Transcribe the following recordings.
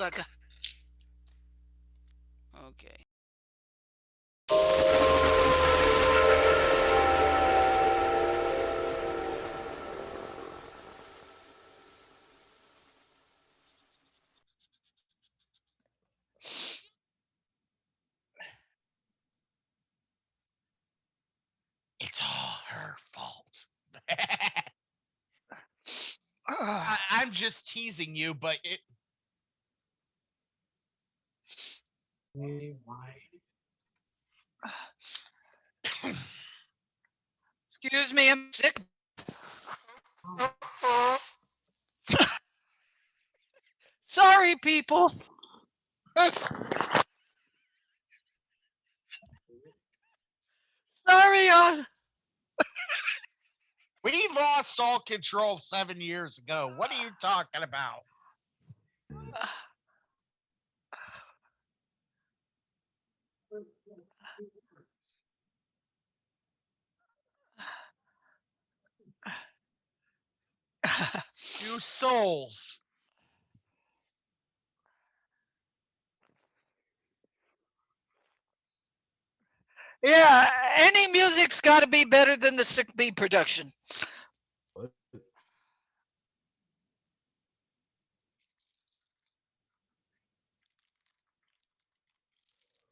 like a... Okay. It's all her fault. Ah. I'm just teasing you, but it. Excuse me, I'm sick. Sorry, people. Sorry, We lost all control 7 years ago. What are you talking about? You souls. Yeah, any music's got to be better than the Sick Bee production. What?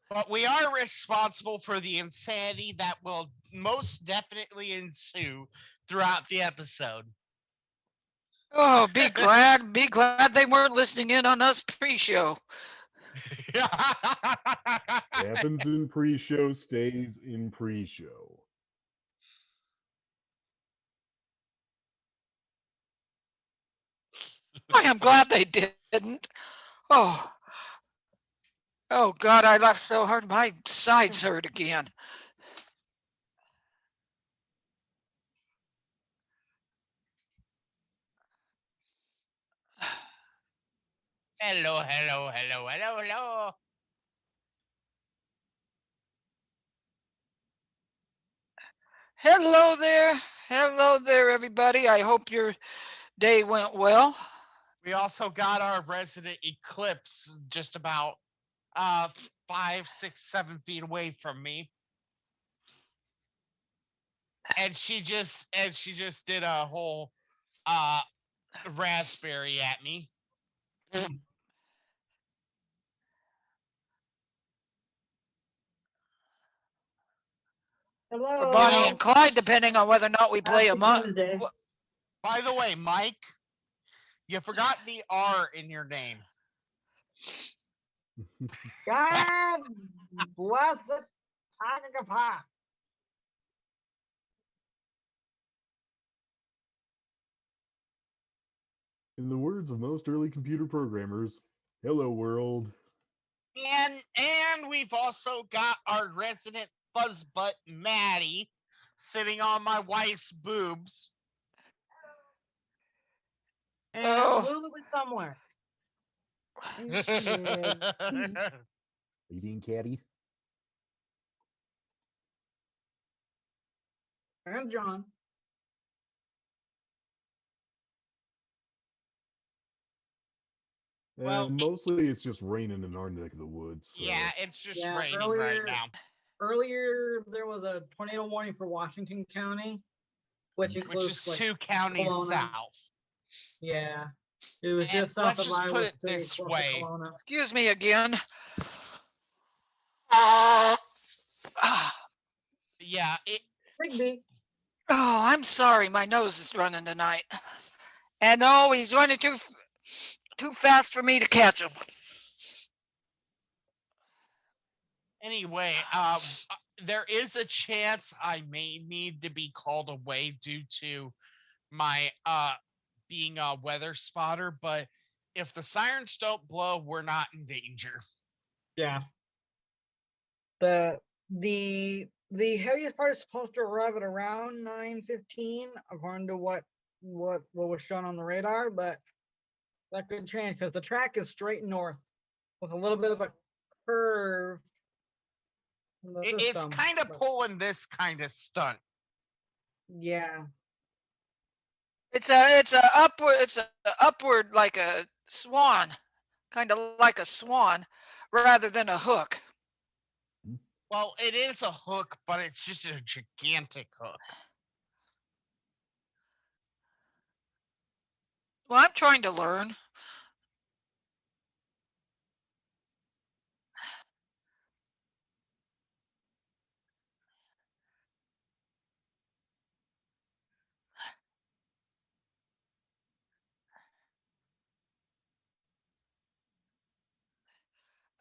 But we are responsible for the insanity that will most definitely ensue throughout the episode. Oh, be glad they weren't listening in on us pre-show. Happens in pre-show, stays in pre-show. I am glad they didn't. Oh, oh God, I laughed so hard my sides hurt again. Hello, hello, hello, hello, hello. Hello there, everybody. I hope your day went well. We also got our resident eclipse just about 5, 6, 7 feet away from me. And she just did a whole raspberry at me. Hello. Or Bonnie and Clyde, depending on whether or not we play a Tuesday. By the way, Mike, you forgot the R in your name. God bless it. In the words of most early computer programmers, hello world. And we've also got our resident fuzzbutt Maddie sitting on my wife's boobs. And Lulu is somewhere. Are you being catty? And John. Well, mostly it's just raining in our neck of the woods. So. Yeah, it's just raining right now. Earlier, there was a tornado warning for Washington County, which includes is 2 counties Kelowna. South. Yeah, it was And just south let's of just Iowa put it State, this close to way. Kelowna. Excuse me again. Yeah, Oh, I'm sorry. My nose is running tonight. And oh, he's running too fast for me to catch him. Anyway, there is a chance I may need to be called away due to my being a weather spotter, but if the sirens don't blow, we're not in danger. Yeah. The heaviest part is supposed to arrive at around 9:15, according to what was shown on the radar, but that could change because the track is straight north with a little bit of a curve. It's kind of pulling this kind of stunt. Yeah. It's a upward like a swan. kind of like a swan rather than a hook. Well, it is a hook, but it's just a gigantic hook. Well, I'm trying to learn.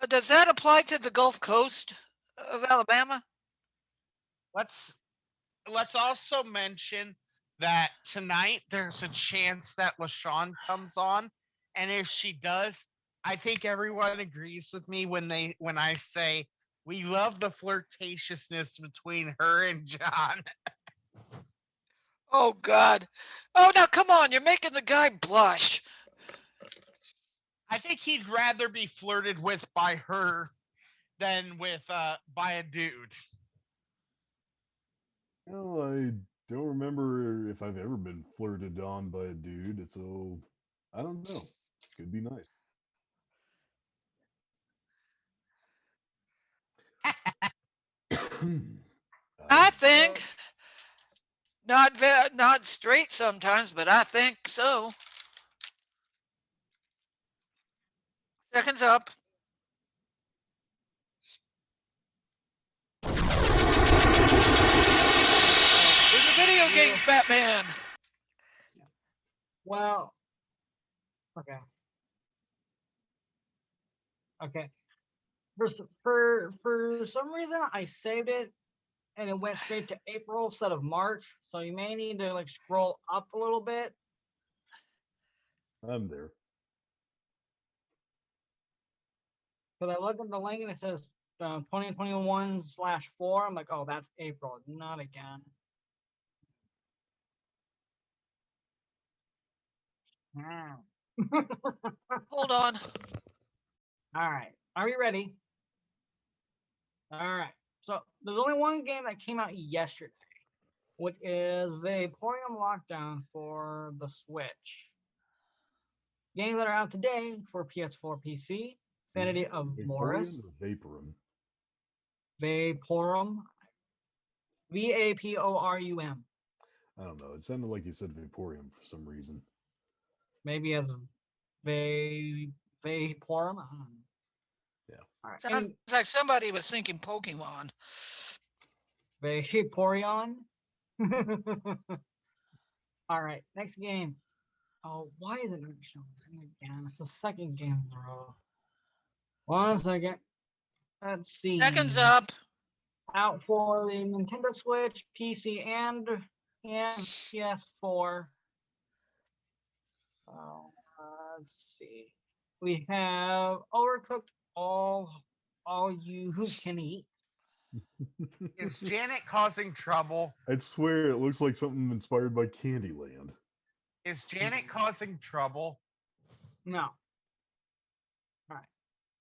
Does that apply to the Gulf Coast of Alabama? Let's let's also mention that tonight there's a chance that Lashawn comes on, and if she does, I think everyone agrees with me when I say we love the flirtatiousness between her and John. Oh, God. Oh, now come on. You're making the guy blush. I think he'd rather be flirted with by her than with by a dude. Well, I don't remember if I've ever been flirted on by a dude, so I don't know. Could be nice. I Um, think not straight sometimes, but I think so. Seconds up. There's a video games Batman. Well, okay. Okay. For some reason, I saved it and it went straight to April instead of March. So you may need to like scroll up a little bit. I'm there. Because I looked at the link and it says 2021/4. I'm like, oh, that's April, not again. Hold on. All right. Are you ready? All right. So there's only one game that came out yesterday, which is Vaporeon Lockdown for the Switch. Games that are out today for PS4, PC: Sanity of Vaporeon Morris, or Vaporum? Vaporum, Vaporum. I don't know. It sounded like you said Vaporeon for some reason. Maybe as Vaporum. I don't know. Yeah. All right. Sounds like somebody was thinking Pokemon. Vaporeon. All right. Next game. Oh, why is it not showing again? It's the second game in a row. 1 second. Let's see. Seconds up. Out for the Nintendo Switch, PC, and PS4. Oh, let's see. We have Overcooked all you who can eat. Is Janet causing trouble? I'd swear it looks like something inspired by Candyland. Is Janet causing trouble? No. All right.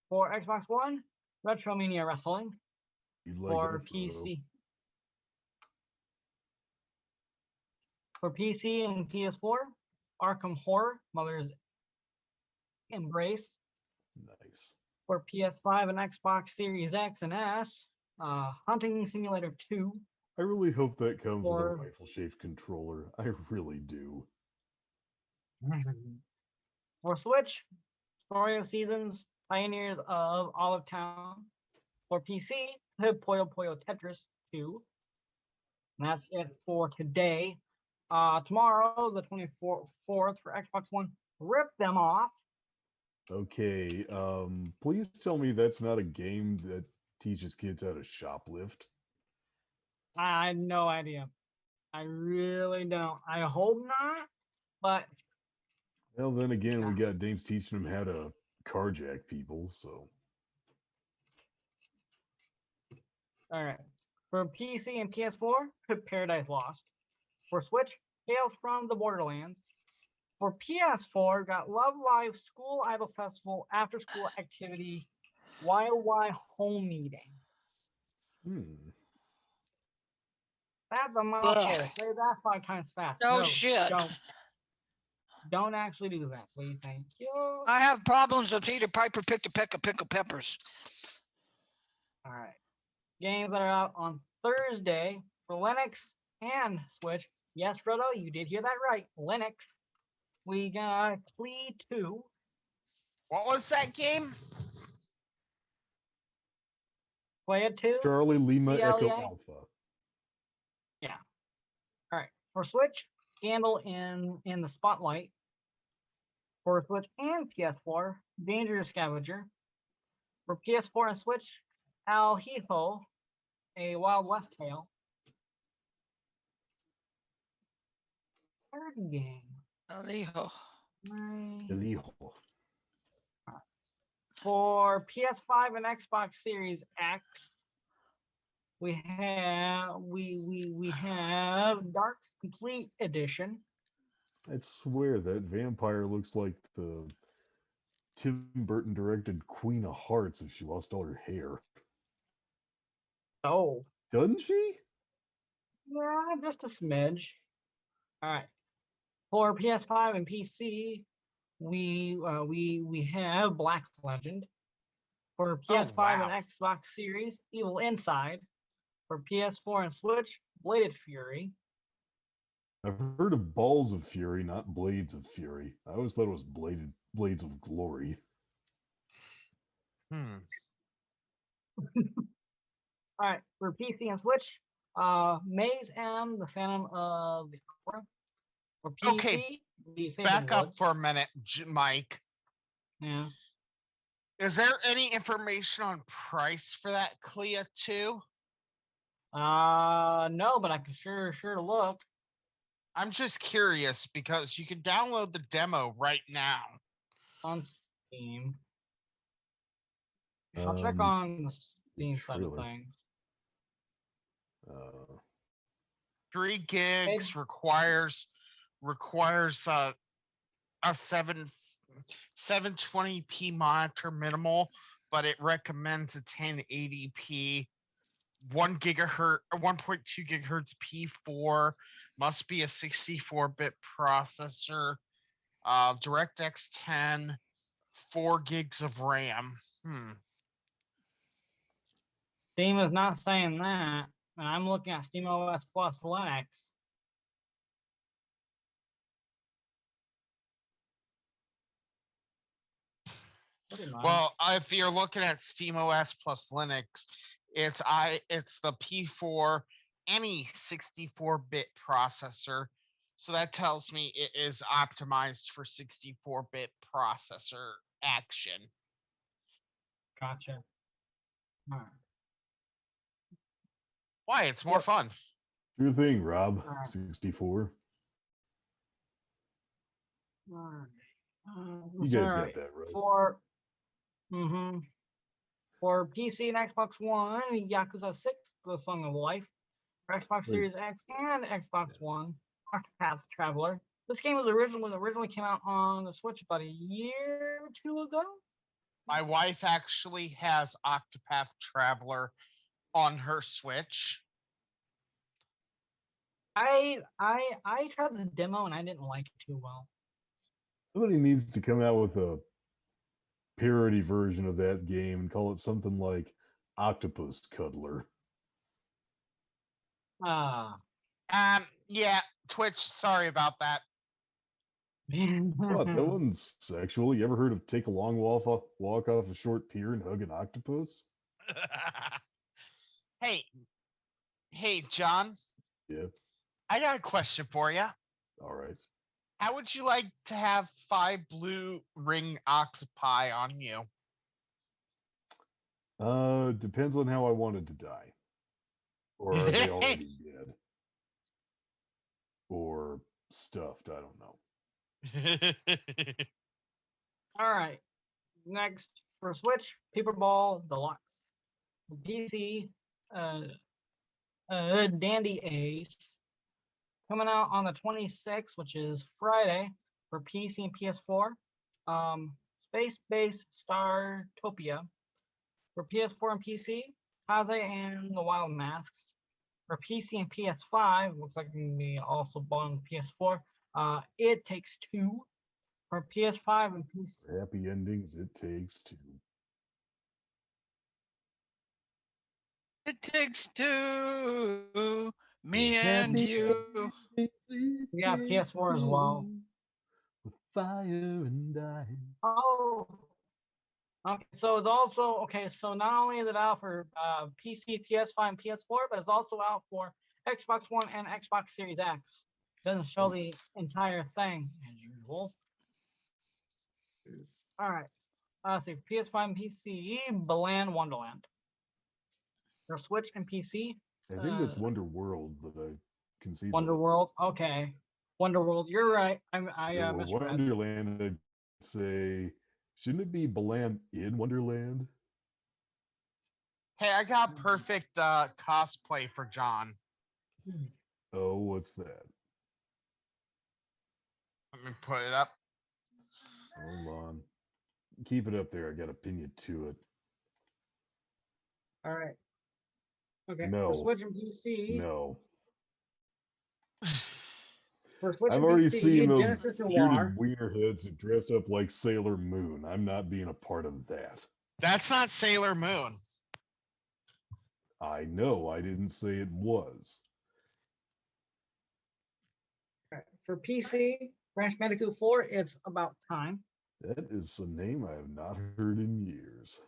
For Xbox One, Retromania Wrestling. You'd like For that photo. PC. For PC and PS4, Arkham Horror, Mother's Embrace. Nice. For PS5 and Xbox Series X and S, Hunting Simulator 2. I really hope that comes with a Or- rifle-shaped controller. I really do. For Switch, Story of Seasons, Pioneers of Olive Town. For PC, Puyo Puyo Tetris 2. And that's it for today. Tomorrow, the 24th for Xbox One, Rip Them Off. Okay, please tell me that's not a game that teaches kids how to shoplift. I have no idea. I really don't. I hope not, but Well, then again, we got dames teaching them how to carjack people, so. all right. For PC and PS4, Paradise Lost. For Switch, Tales from the Borderlands. For PS4, got Love Live School Idol Festival After School Activity YY Home Meeting. That's a mouthful. Ugh. Say that 5 times fast. No shit. Don't. Don't actually do that, please. Thank you. I have problems with Peter Piper picked a peck of pickled peppers. All right. Games that are out on Thursday for Linux and Switch. Yes, Frodo, you did hear that right. Linux. We got Plea 2. What was that game? Play it 2. Charlie Lima Echo CLEA? Alpha. Yeah. All right. For Switch, Scandal in the Spotlight. For Switch and PS4, Dangerous Scavenger. For PS4 and Switch, Al Hijo, a Wild West tale. Third game. Alijo. El Hijo. For PS5 and Xbox Series X, we have Dark Complete Edition. I'd swear that vampire looks like the Tim Burton directed Queen of Hearts if she lost all her hair. Oh, Doesn't she? yeah, just a smidge. All right. For PS5 and PC, we have Black Legend. For PS5 wow. and Xbox Series, Evil Inside. For PS4 and Switch, Bladed Fury. I've heard of Balls of Fury, not Blades of Fury. I always thought it was Blades of Glory. Hmm. All right, for PC and Switch, Maze M, The Phantom of the Opera. For PC, Okay, The Faded Back up Woods. for a minute, Mike. Yeah. Is there any information on price for that Clea 2? No, but I can sure look I'm just curious because you can download the demo right now. on Steam. I'll check on the Steam side of trailer. things. 3 gigs requires a 720p monitor minimal, but it recommends a 1080p 1.2 gigahertz P4, must be a 64-bit processor, DirectX 10, 4 gigs of RAM. Steam is not saying that, and I'm looking at SteamOS Plus Linux. Pretty much. Well, if you're looking at SteamOS plus Linux, it's the P4 any 64-bit processor. So that tells me it is optimized for 64-bit processor action. Gotcha. All right. Why? It's more fun. Sure thing, Rob. Alright. 64. All right. You guys got that right. For PC and Xbox One, Yakuza 6, The Song of Life. For Xbox Wait. Series X and Xbox One, Octopath Traveler. This game was originally came out on the Switch about a year or two ago. My wife actually has Octopath Traveler on her Switch. I tried the demo and I didn't like it too well. Somebody needs to come out with a parody version of that game and call it something like Octopus Cuddler. Yeah, Twitch, sorry about that. What? That wasn't sexual. You ever heard of take a long walk off a short pier and hug an octopus? Hey, John. Yeah. I got a question for you. All right. How would you like to have 5 blue ring octopi on you? Depends on how I wanted to die. Or are they already dead? Or stuffed, I don't know. All right. Next, for Switch, Paper Ball Deluxe. For PC, Dandy Ace. Coming out on the 26th, which is Friday, for PC and PS4. Space Base Startopia. For PS4 and PC, Kaze and the Wild Masks. For PC and PS5, looks like it can be also bought on the PS4. It Takes Two. For PS5 and PC. Happy endings, it takes two. It takes two, me With and happy you. endings, it Yeah, takes PS4 as well. two. With fire and ice. Oh. Okay, so it's also okay. So not only is it out for PC, PS5, and PS4, but it's also out for Xbox One and Xbox Series X. Doesn't show the entire thing as usual. All right. Let's see. PS5 and PC, Balan Wonderland. For Switch and PC, I think that's Wonder World, but I can see Wonder that. World. Okay, Wonder World. You're right. I Yeah, well, misread. Wonderland, I'd say, shouldn't it be Balan in Wonderland? Hey, I got perfect cosplay for John. Oh, what's that? Let me put it up. Hold on. Keep it up there. I got to pin you to it. All right. Okay. No. For Switch and PC. No. For Switch I've and already PC, seen those Genesis bearded Noir. wiener heads who dress up like Sailor Moon. I'm not being a part of that. That's not Sailor Moon. I know. I didn't say it was. Okay. For PC, Crash Bandicoot 4, it's About Time. That is a name I have not heard in years.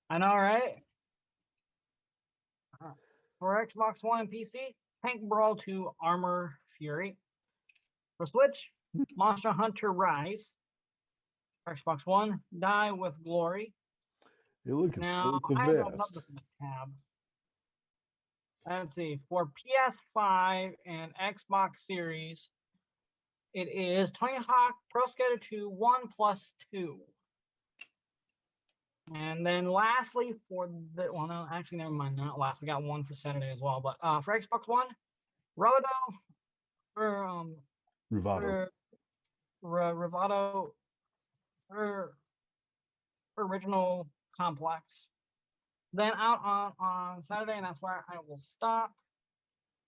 I know, right? For Xbox One and PC, Tank Brawl 2 Armor Fury. For Switch, Monster Hunter Rise. For Xbox One, Die with Glory. Hey, look, it's Now, Sports I have to open up Vest. this in the tab. Let's see. For PS5 and Xbox Series, it is Tony Hawk Pro Skater 2 1+2. And then lastly, for the no, actually, never mind. Not last. We got one for Saturday as well. But for Xbox One, Rodo for Rivado. Rivado for Original Complex. Then out on Saturday, and that's where I will stop.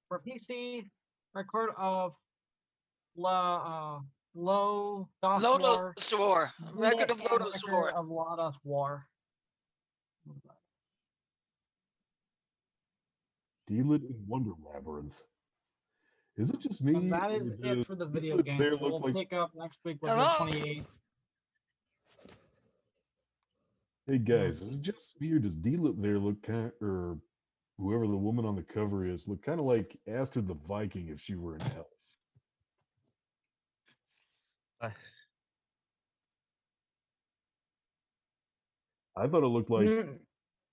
For PC, record of Lodoss War. Lodoss War. Record of and Lodoss record War. of Lodoss War. Dealit in Wonder Labyrinth. Is it just me? And that or is it does for the video Dealit games. there We'll look like? pick up next week with the Hello? 28th. Hey guys, is it just me or does Dealit there look kind or whoever the woman on the cover is look kind of like Astrid the Viking if she were an elf? I thought it looked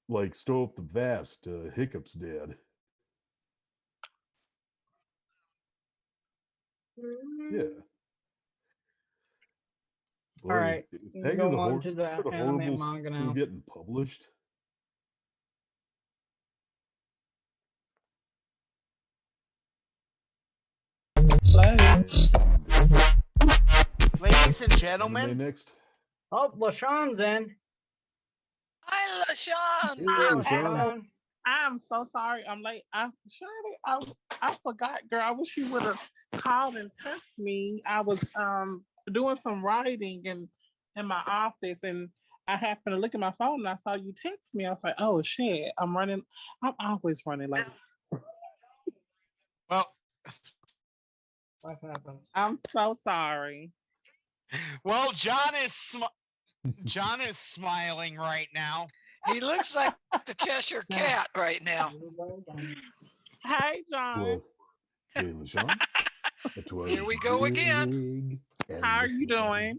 like Stow Up the Vast, Hiccup's dad. Yeah. Boy, All right, is we Hager go the, on to the the anime Horribles manga still now. getting published? Ladies and Anime gentlemen, next. Oh, Lashawn's in. Hi, Lashawn. Hey, Hi, Lashawn. Lashawn. I'm so sorry. I'm late. Shirley, I forgot, girl. I wish you would have called and texted me. I was doing some writing in my office, and I happened to look at my phone and I saw you text me. I was like, oh shit, I'm running. I'm always running late. well, What happened? I'm so sorry. John is smiling right now. He looks like the Cheshire Cat right now. Hey, John. Well, hey, LaShawn. Here we go again. How are you doing?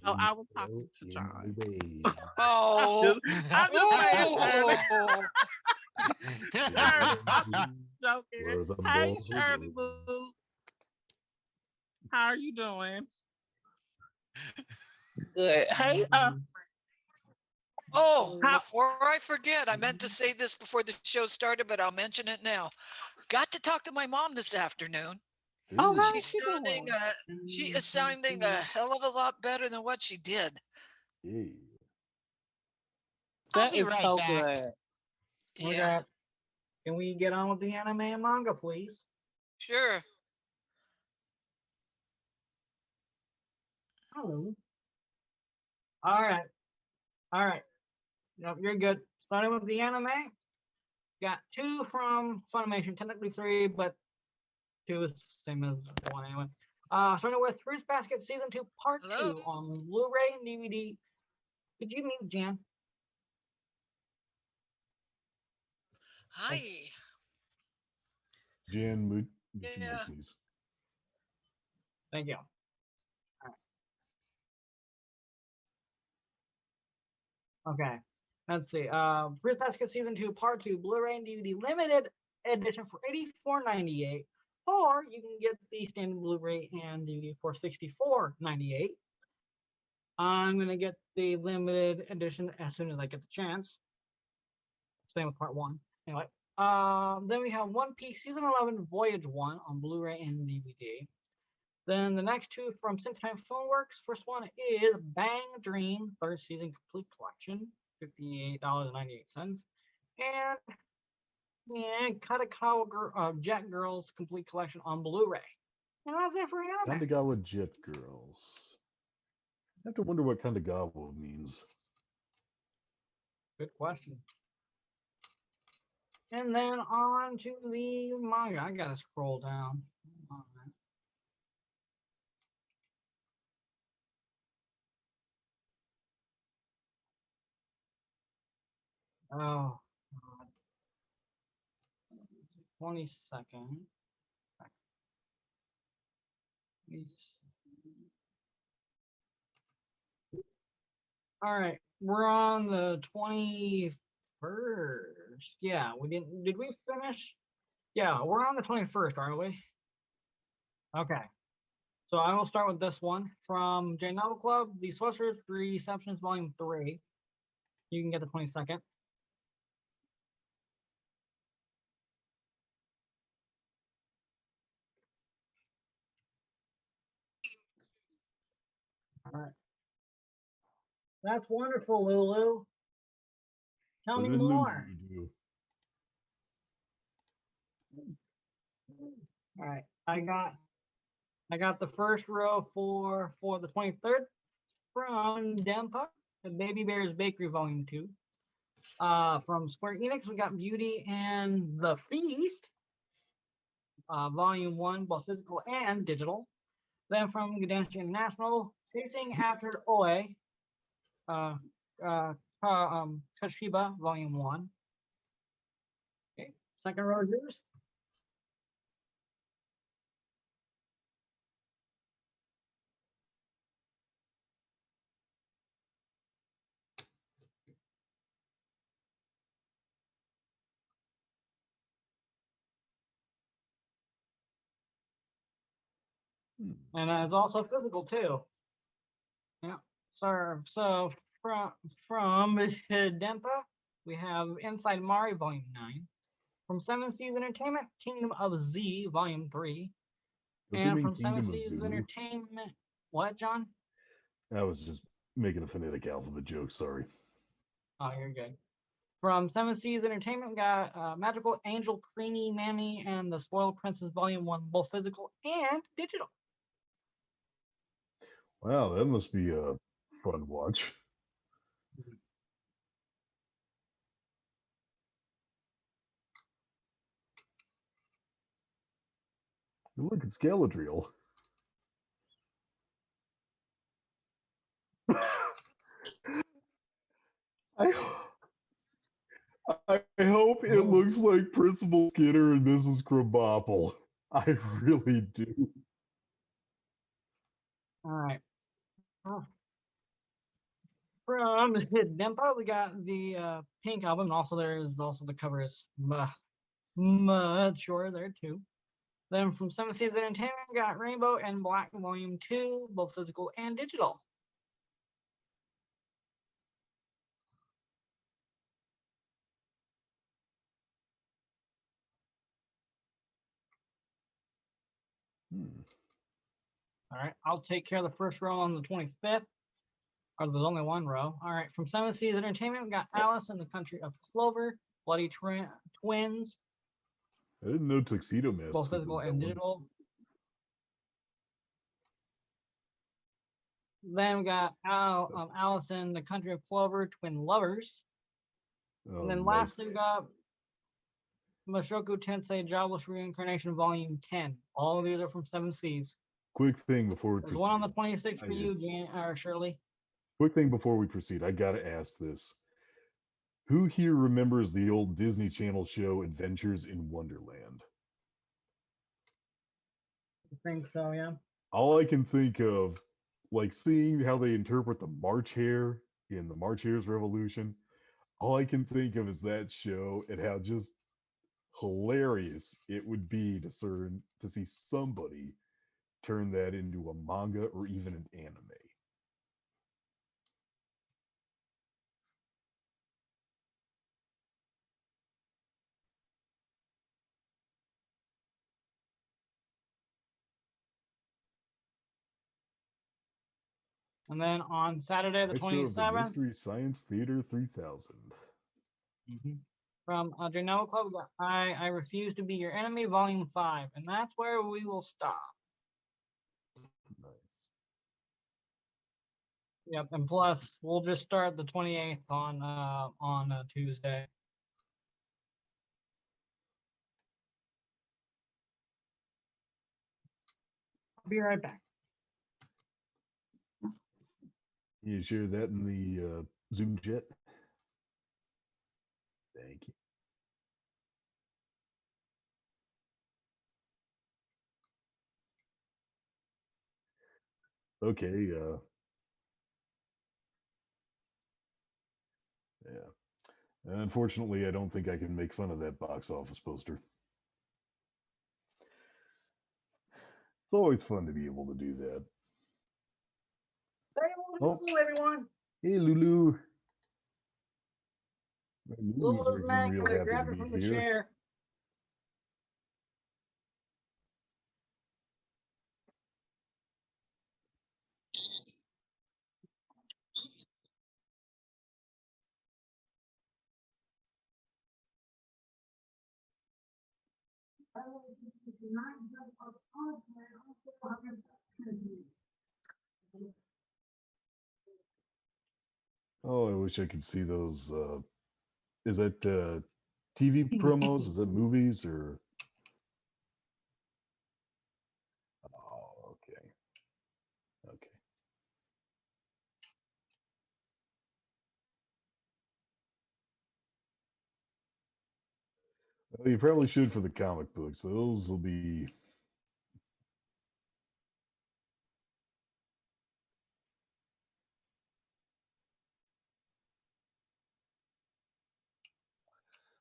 Oh, I was talking to John. Oh. I'm joking. Hey, Shirley Boo. How are you doing? Good. Hey, Oh, How- before I forget, I meant to say this before the show started, but I'll mention it now. Got to talk to my mom this afternoon. Oh, how's She's she sounding, doing? she is sounding a hell of a lot better than what she did. Hey. I'll That be is right so back. good. Yeah, Can we get on with the anime and manga, please? sure. Oh. All right. All right. Nope, you're good. Starting with the anime. Got 2 from Funimation, technically 3, but 2 is same as 1 anyway. Starting with Fruits Basket Season 2 Part Hello? 2 on Blu-ray and DVD. Could you mute Jan? Hi. Jan, mute your Yeah. mic, please. Thank you. Okay. Let's see. Fruits Basket Season 2 Part 2 Blu-ray and DVD limited edition for $84.98, or you can get the standard Blu-ray and DVD for $64.98. I'm gonna get the limited edition as soon as I get the chance. Same with Part 1. Anyway, then we have One Piece Season 11 Voyage 1 on Blu-ray and DVD. Then the next 2 from Sentai Filmworks. First one is Bang Dream, 3rd season complete collection, $58.98. And Katakawa Jet Girls complete collection on Blu-ray. And that's it for anime. Kanagawa Jet Girls. I have to wonder what Kanagawa means. Good question. And then on to the manga. I gotta scroll down. All right. Oh, God. 22nd. All right, we're on the 21st. Yeah, we didn't. Did we finish? Yeah, we're on the 21st, aren't we? Okay. So I will start with this one from J Novel Club, The Sorcerer's Receptionist Volume 3. You can get the 22nd. All right. That's wonderful, Lulu. Tell me What did more. Lulu do? All right, I got the first row for the 23rd from Dempa, the Baby Bears Bakery Volume 2. From Square Enix, we got Beauty and the Feast, Volume 1, both physical and digital. Then from Gdansk International, Chasing After Oe, Kashiba, Volume 1. Okay, second row is yours. And it's also physical too. Yeah. So from Dempa, we have Inside Mari Volume 9. From 7 Seas Entertainment, Kingdom of Z Volume 3. Don't they And mean from 7 Kingdom of Seas Zulu? Entertainment, what, John? I was just making a phonetic alphabet joke, sorry. Oh, you're good. From 7 Seas Entertainment, we got Magical Angel, Creamy Mammy, and The Spoiled Princess Volume 1, both physical and digital. Wow, that must be a fun watch. Look, it's Galadriel. I hope it looks like Principal Skinner and Mrs. Krabappel. I really do. All right. From Dempa, we got the Pink album, and also there's also the cover is much shorter there too. Then from 7 Seas Entertainment, we got Rainbow and Black Volume 2, both physical and digital. All right, I'll take care of the first row on the 25th. Or there's only one row. All right, from 7 Seas Entertainment, we got Alice in the Country of Clover, Bloody Twins, I didn't know Tuxedo Mask both physical and digital. Then we got Allison, The Country of Clover, Twin Lovers. Oh, And then nice. lastly, we got Mushoku Tensei Jobless Reincarnation Volume 10. All of these are from Seven Seas. Quick thing before we There's proceed. one on the 26th for I- you, Shirley. Quick thing before we proceed. I gotta ask this. Who here remembers the old Disney Channel show Adventures in Wonderland? I think so, yeah. All I can think of, like seeing how they interpret the March Hare in the March Hare's Revolution, all I can think of is that show and how just hilarious it would be to see somebody turn that into a manga or even an anime. And then on Saturday, the Maestro of the 27th, Mystery Science Theater 3000. from Genoa Club, we got I Refuse to Be Your Enemy, Volume 5. And that's where we will stop. Nice. Yep, and plus we'll just start the 28th on Tuesday. I'll be right back. You share that in the Zoom chat? Thank you. Okay, yeah. Unfortunately, I don't think I can make fun of that box office poster. It's always fun to be able to do that. Oh. Everyone. Hey, Lulu. Lulu's Lulu's looking back. real Come here, happy grab to her be from the here. chair. Oh, I wish I could see those. Is that TV promos? Is that movies or? Oh, okay. Okay. Well, you probably should for the comic books. Those will be.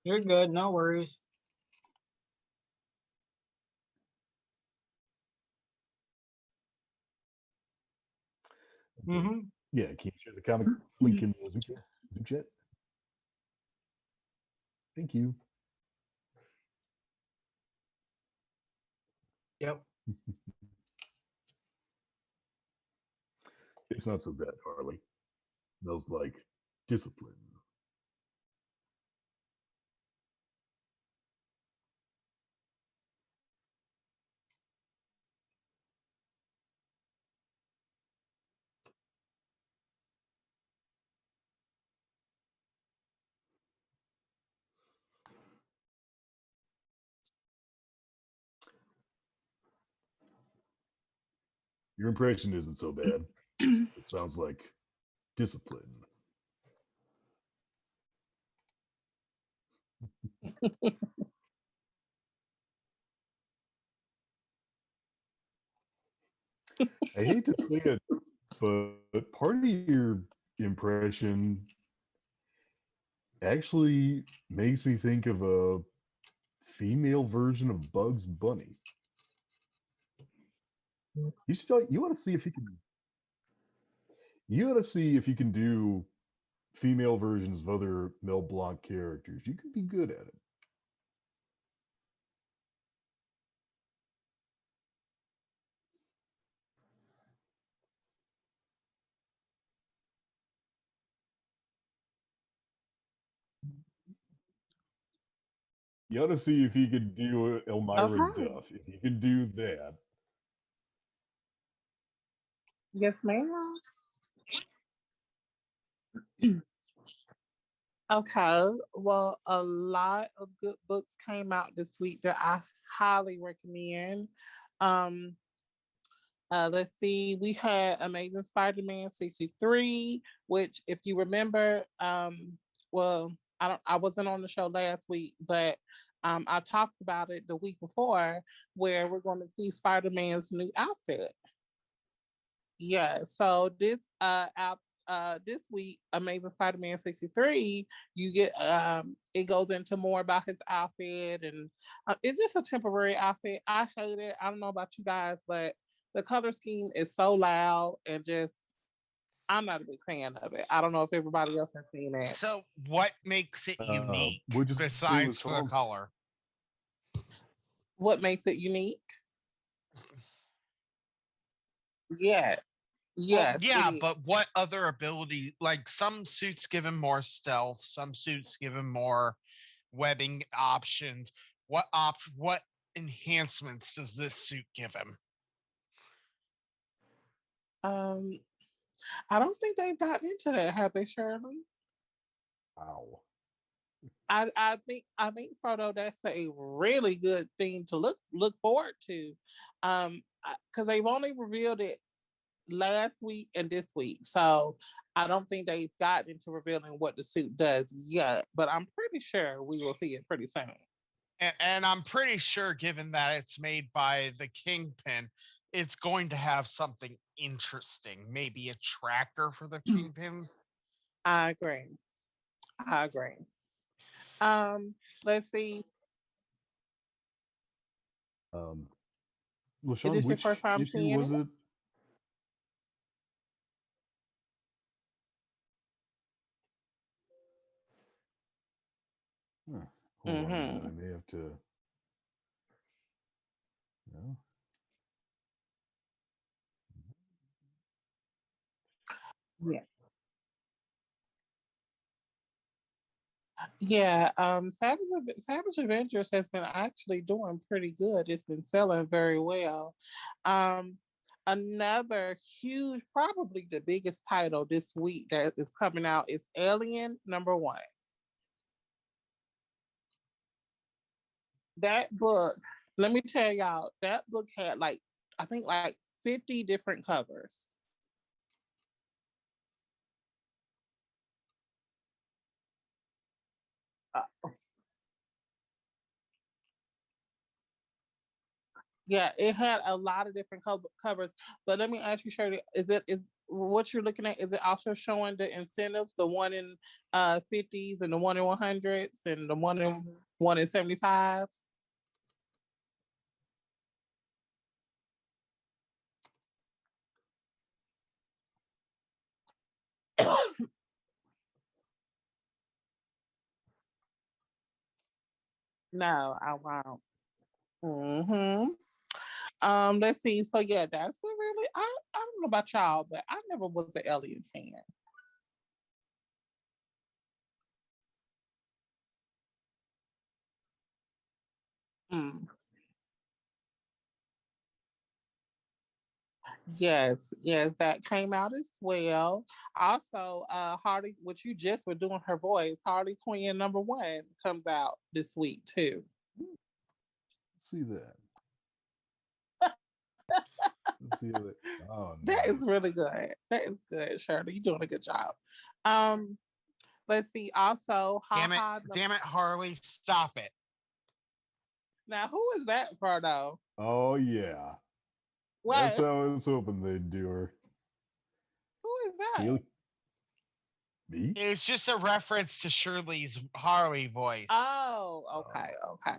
You're good, no worries. Okay. Yeah, can you share the comic link in the Zoom chat? Thank you. Yep. It's not so bad, Harley. Smells like discipline. Your impression isn't so bad. It sounds like discipline. I hate to say it, but part of your impression actually makes me think of a female version of Bugs Bunny. You want to see if you can. You ought to see if you can do female versions of other Mel Blanc characters. You could be good at it. You ought to see if you could do Elmira Okay. Duff. If you can do that, Yes, ma'am. Okay. Well, a lot of good books came out this week that I highly recommend. Um, let's see, we had Amazing Spider-Man 63, which if you remember, well, I wasn't on the show last week, but I talked about it the week before where we're going to see Spider-Man's new outfit. Yeah, so this week, Amazing Spider-Man 63, you get it goes into more about his outfit, and it's just a temporary outfit. I hate it. I don't know about you guys, but the color scheme is so loud and just I'm not a big fan of it. I don't know if everybody else has seen it. So, what makes it unique What'd you say it was besides for the called? color? What makes it unique? Yeah. Well, Yes, it yeah, is. but what other ability? Like some suits give him more stealth, some suits give him more webbing options. What enhancements does this suit give him? Um, I don't think they've gotten into that, have they, Shirley? Wow. I think Frodo, that's a really good thing to look forward to, because they've only revealed it last week and this week, so I don't think they've gotten into revealing what the suit does yet. But I'm pretty sure we will see it pretty soon. And I'm pretty sure, given that it's made by the Kingpin, it's going to have something interesting. Maybe a tracker for the Kingpin. I agree. I agree. Let's see. Um, Is LaShawn, this your first which time issue seeing was it? it? Huh. Hold on a minute. Mm-hmm. I may have to. No. Yeah. Yeah, Savage Avengers has been actually doing pretty good. It's been selling very well. Um, Another huge, probably the biggest title this week that is coming out is Alien #1. That book, let me tell y'all, that book had like I think like 50 different covers. Uh, Yeah, it had a lot of different covers. But let me ask you, Shirley, is what you're looking at? Is it also showing the incentives, the one in 50s and the one in 100s and the one in 75s? No, I won't. Mm-hmm. Let's see. So yeah, that's a really I don't know about y'all, but I never was an Alien fan. Mm. Yes, yes, that came out as well. Also, Harley, what you just were doing her voice, Harley Quinn #1 comes out this week too. Let's see that. Let's see that. Oh, That is nice. really good. That is good, Shirley. You're doing a good job. Um, let's see. Also, Damn it! haha. Damn it, Harley! Stop it! Now, who is that, Frodo? Oh yeah. That's What? how I was hoping they'd do her. Who is that? Kaylee? Me? It was just a reference to Shirley's Harley voice. Oh, okay, Oh. okay.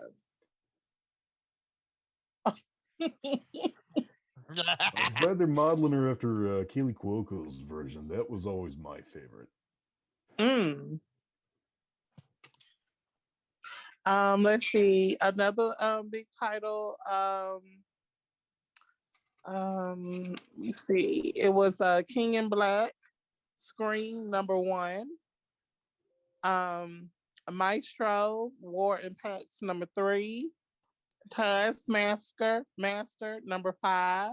I'm glad they're modeling her after Kaylee Cuoco's version. That was always my favorite. mm. Let's see. Another big title. Let me see. It was King in Black, Scream #1. Maestro, War Impacts #3. Taskmaster, Master #5.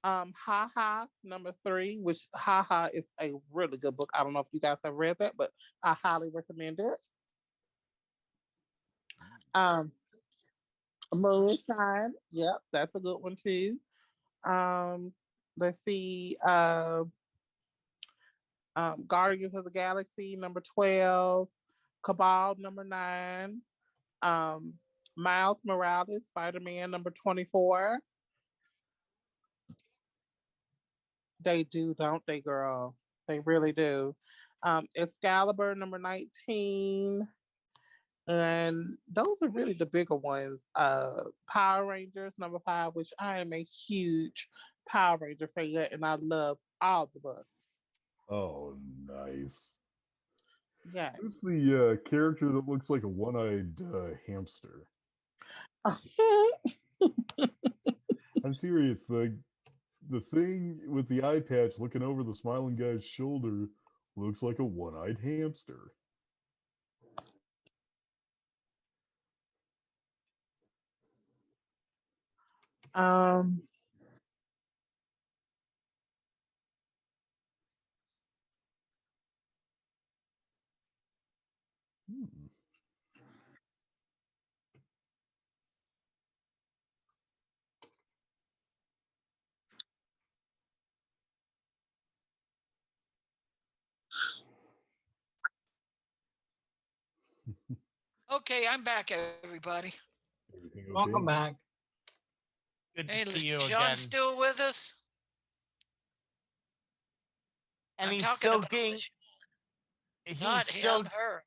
Haha number 3, which Haha is a really good book. I don't know if you guys have read that, but I highly recommend it. Um, Moonshine, yep, that's a good one too. Um, let's see, Guardians of the Galaxy number 12, Cabal number 9, um, Miles Morales, Spider-Man number 24. They do, don't they, girl? They really do. Excalibur number 19. And those are really the bigger ones. Power Rangers number 5, which I am a huge Power Ranger fan, and I love all the books. Oh, nice. Yeah. Who's the character that looks like a one-eyed hamster? I'm serious. The thing with the eye patch looking over the smiling guy's shoulder looks like a one-eyed hamster. um, Hmm. Okay, I'm back, everybody. Everything okay? Welcome back. Good to Hey, see you Lashawn again. still with us? And I'm he's talking still about getting. not him, her.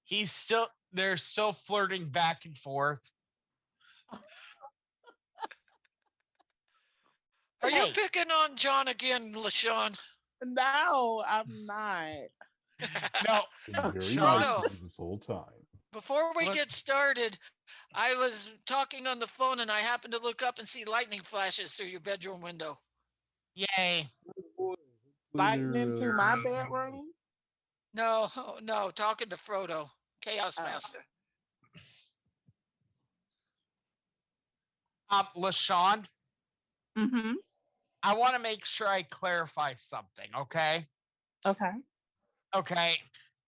He's still. They're still flirting back and forth. Are you Hey. picking on John again, Lashawn? no, I'm not. No, Been very Sean. nice to you this whole time. Before we Let's- get started, I was talking on the phone and I happened to look up and see lightning flashes through your bedroom window. Yay. Biting into my bedroom. No, no, talking to Frodo, Chaos Oh. Master. Lashawn, Mm-hmm. I want to make sure I clarify something, okay? Okay. Okay.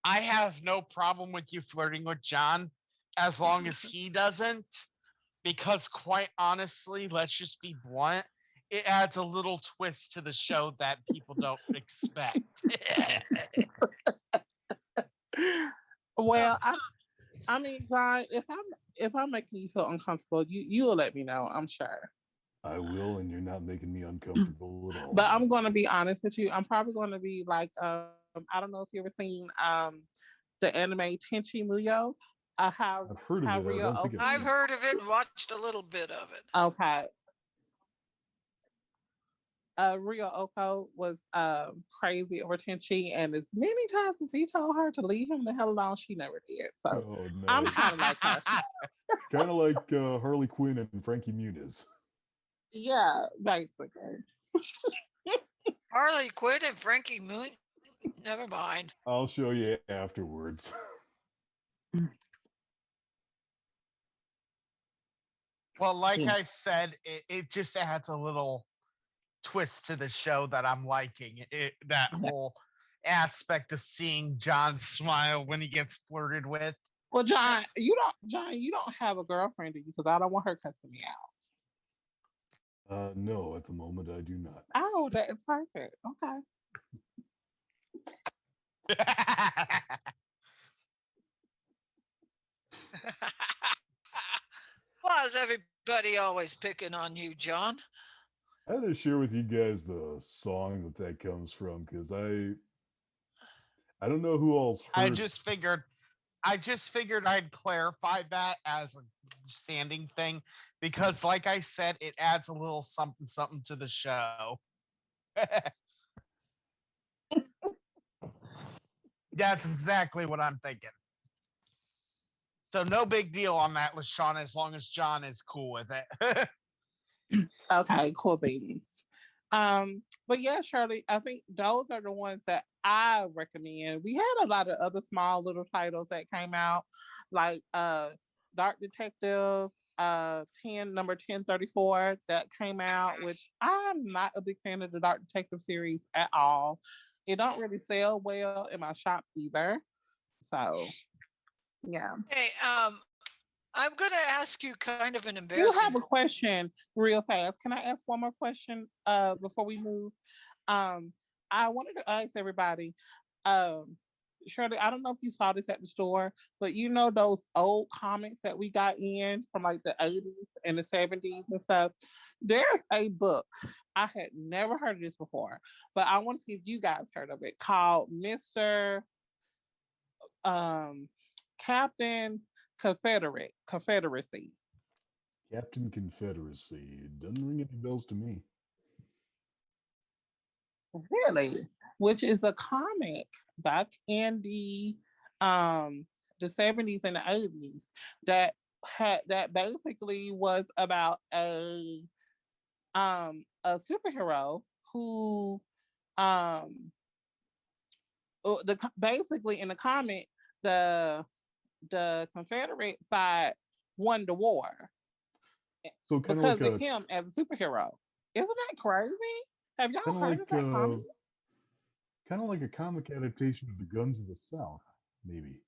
I have no problem with you flirting with John as long as he doesn't. Because quite honestly, let's just be blunt, it adds a little twist to the show that people don't expect. Well, I mean, Brian, if I'm making you feel uncomfortable, you'll let me know. I'm sure. I will, and you're not making me uncomfortable at all. But I'm going to be honest with you. I'm probably going to be like, I don't know if you ever seen the anime Tenchi Muyo. How I've heard of how it. I Rio don't think I've I've seen heard of it and watched a little bit of it. Okay. Rio Oko was crazy over Tenchi, and as many times as he told her to leave him the hell alone, she never did. So Oh, no. I'm kind of like her. Kind of like Harley Quinn and Frankie Muniz. Yeah, basically. Harley Quinn and Frankie Moon. Never mind. I'll show you afterwards. Well, like Yeah. I said, it just adds a little twist to the show that I'm liking. That whole aspect of seeing John smile when he gets flirted with. Well, John, you don't have a girlfriend, do you? Because I don't want her cussing me out. No, at the moment I do not. Oh, that is perfect. Okay. Why is everybody always picking on you, John? I had to share with you guys the song that comes from because I don't know who all's heard. I just figured I'd clarify that as a standing thing because, like I said, it adds a little something something to the show. That's exactly what I'm thinking. So no big deal on that, Lashawn, as long as John is cool with it. Okay, cool beans. But yeah, Shirley, I think those are the ones that I recommend. We had a lot of other small little titles that came out, like Dark Detective, number 1034 that came out, which I'm not a big fan of the Dark Detective series at all. It don't really sell well in my shop either. So yeah. Hey, I'm going to ask you kind of an You embarrassing. have a question real fast. Can I ask one more question before we move? I wanted to ask everybody, Shirley, I don't know if you saw this at the store, but you know those old comics that we got in from like the 80s and the 70s and stuff? There's a book. I had never heard of this before, but I want to see if you guys heard of it, called Mr. Captain Confederacy. Captain Confederacy. Doesn't ring any bells to me. Really? Which is a comic back in the 70s and the 80s that basically was about a superhero who basically in the comic the Confederate side won the war So kind because of like of him as a superhero. Isn't that crazy? Have y'all kind of heard like of that comic? kind of like a comic adaptation of the Guns of the South, maybe.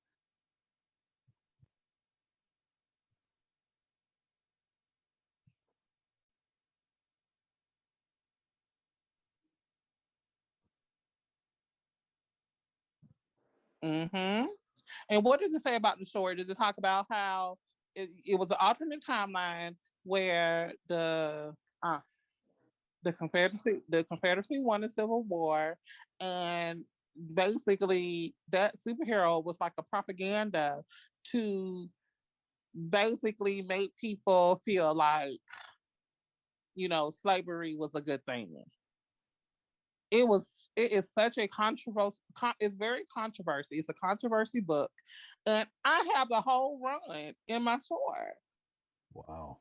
Mm-hmm. And what does it say about the story? Does it talk about how it was an alternate timeline where the Confederacy won the Civil War, and basically that superhero was like a propaganda to basically make people feel like, slavery was a good thing. It is such a controversial, it's very controversial. It's a controversy book. And I have the whole run in my store. Wow.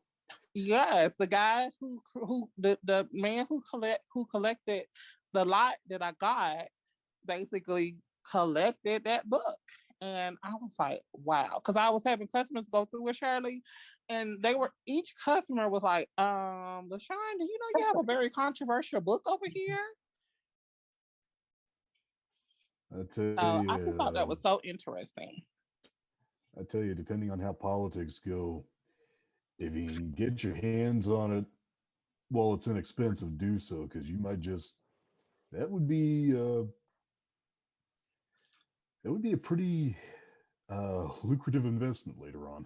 Yes, the guy the man who collected the lot that I got basically collected that book. And I was like, wow. Because I was having customers go through with Shirley, and each customer was like, Lashawn, do you know you have a very controversial book over here? I tell I just thought that was so interesting. I tell you, depending on how politics go, if you can get your hands on it while it's inexpensive, do so, because you might that would be a pretty lucrative investment later on,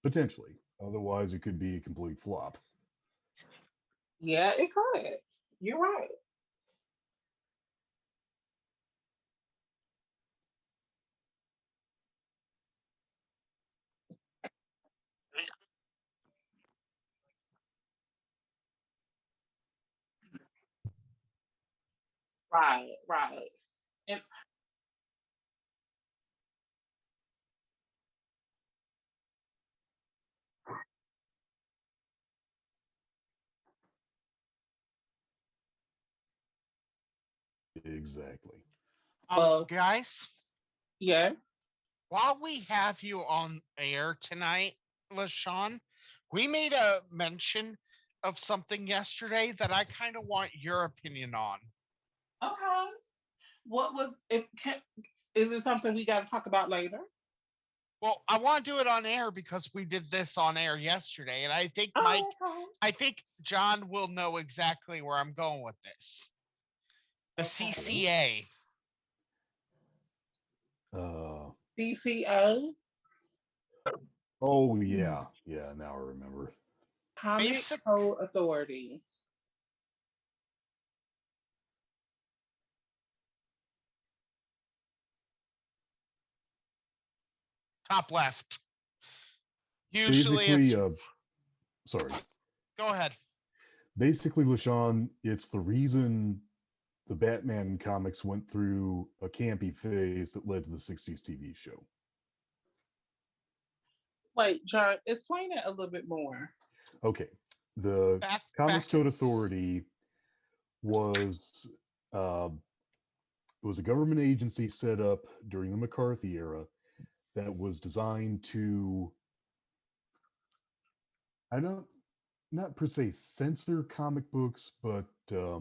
potentially. Otherwise, it could be a complete flop. Yeah, it could. You're right. Right, right. And Exactly. Guys, yeah. while we have you on air tonight, LaShawn, we made a mention of something yesterday that I kind of want your opinion on. Okay. What was it? Is it something we got to talk about later? Well, I want to do it on air because we did this on air yesterday, and I think Okay. I think John will know exactly where I'm going with this. The Okay. CCA. BTA, Oh yeah, yeah. Now I remember. Comic Basic Code Authority. top left. Usually Basically, it's sorry. go ahead. Basically, LaShawn, it's the reason the Batman comics went through a campy phase that led to the '60s TV show. Wait, John, explain it a little bit more. Okay, the Comics Back Code Authority was it was a government agency set up during the McCarthy era that was designed to I don't, not per se censor comic books, but to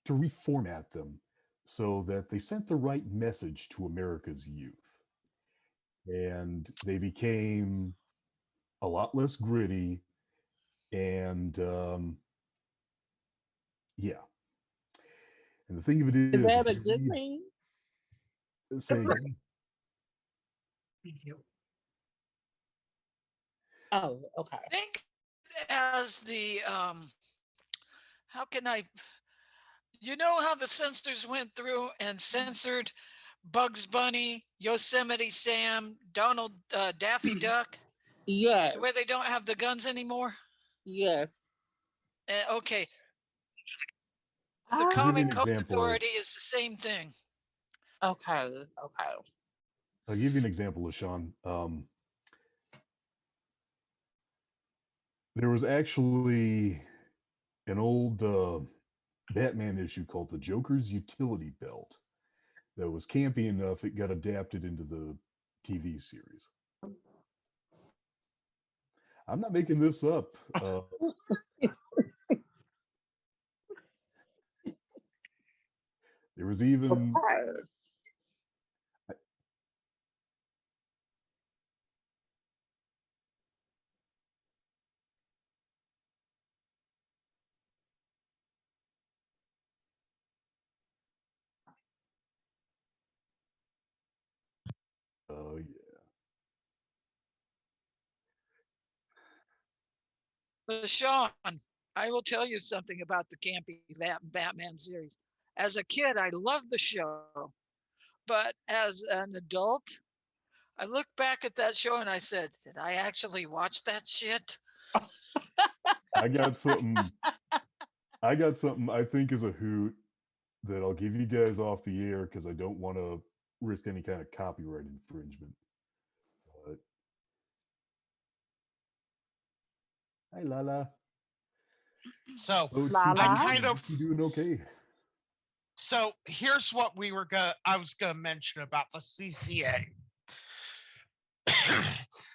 reformat them so that they sent the right message to America's youth. And they became a lot less gritty. And yeah. And the thing of it Is is, that if a you good read, thing? say again, Thank you. Oh, okay. Think as the how can I you know how the censors went through and censored Bugs Bunny, Yosemite Sam, Donald Daffy Duck, Yes, to where they don't have the guns anymore? yes. Okay, the I'll give you Comic an Code example. Authority is the same thing. Okay, okay. I'll give you an example, Lashawn. There was actually an old Batman issue called The Joker's Utility Belt that was campy enough it got adapted into the TV series. I'm not making this up. There was even Okay. yeah. Sean, I will tell you something about the campy Batman series. As a kid, I loved the show, but as an adult, I look back at that show and I said, "Did I actually watch that shit?" I got something. I got something I think is a hoot that I'll give you guys off the air because I don't want to risk any kind of copyright infringement. But hi, Lala. So Oh, it's La good to I la. meet kind you. of Hope you're doing okay. so here's what I was gonna mention about the CCA.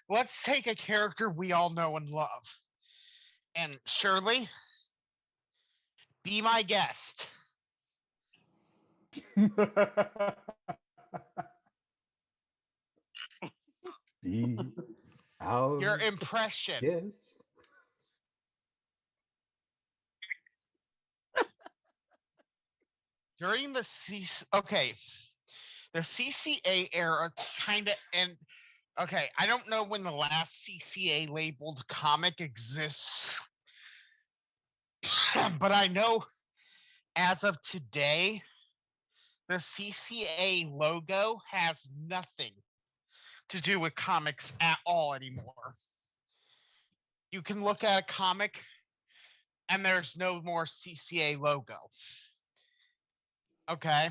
Let's take a character we all know and love. And Shirley, be my guest. Be our Your impression. yes. During the the CCA era kind of end. Okay, I don't know when the last CCA labeled comic exists, but I know as of today, the CCA logo has nothing to do with comics at all anymore. You can look at a comic and there's no more CCA logo. Okay.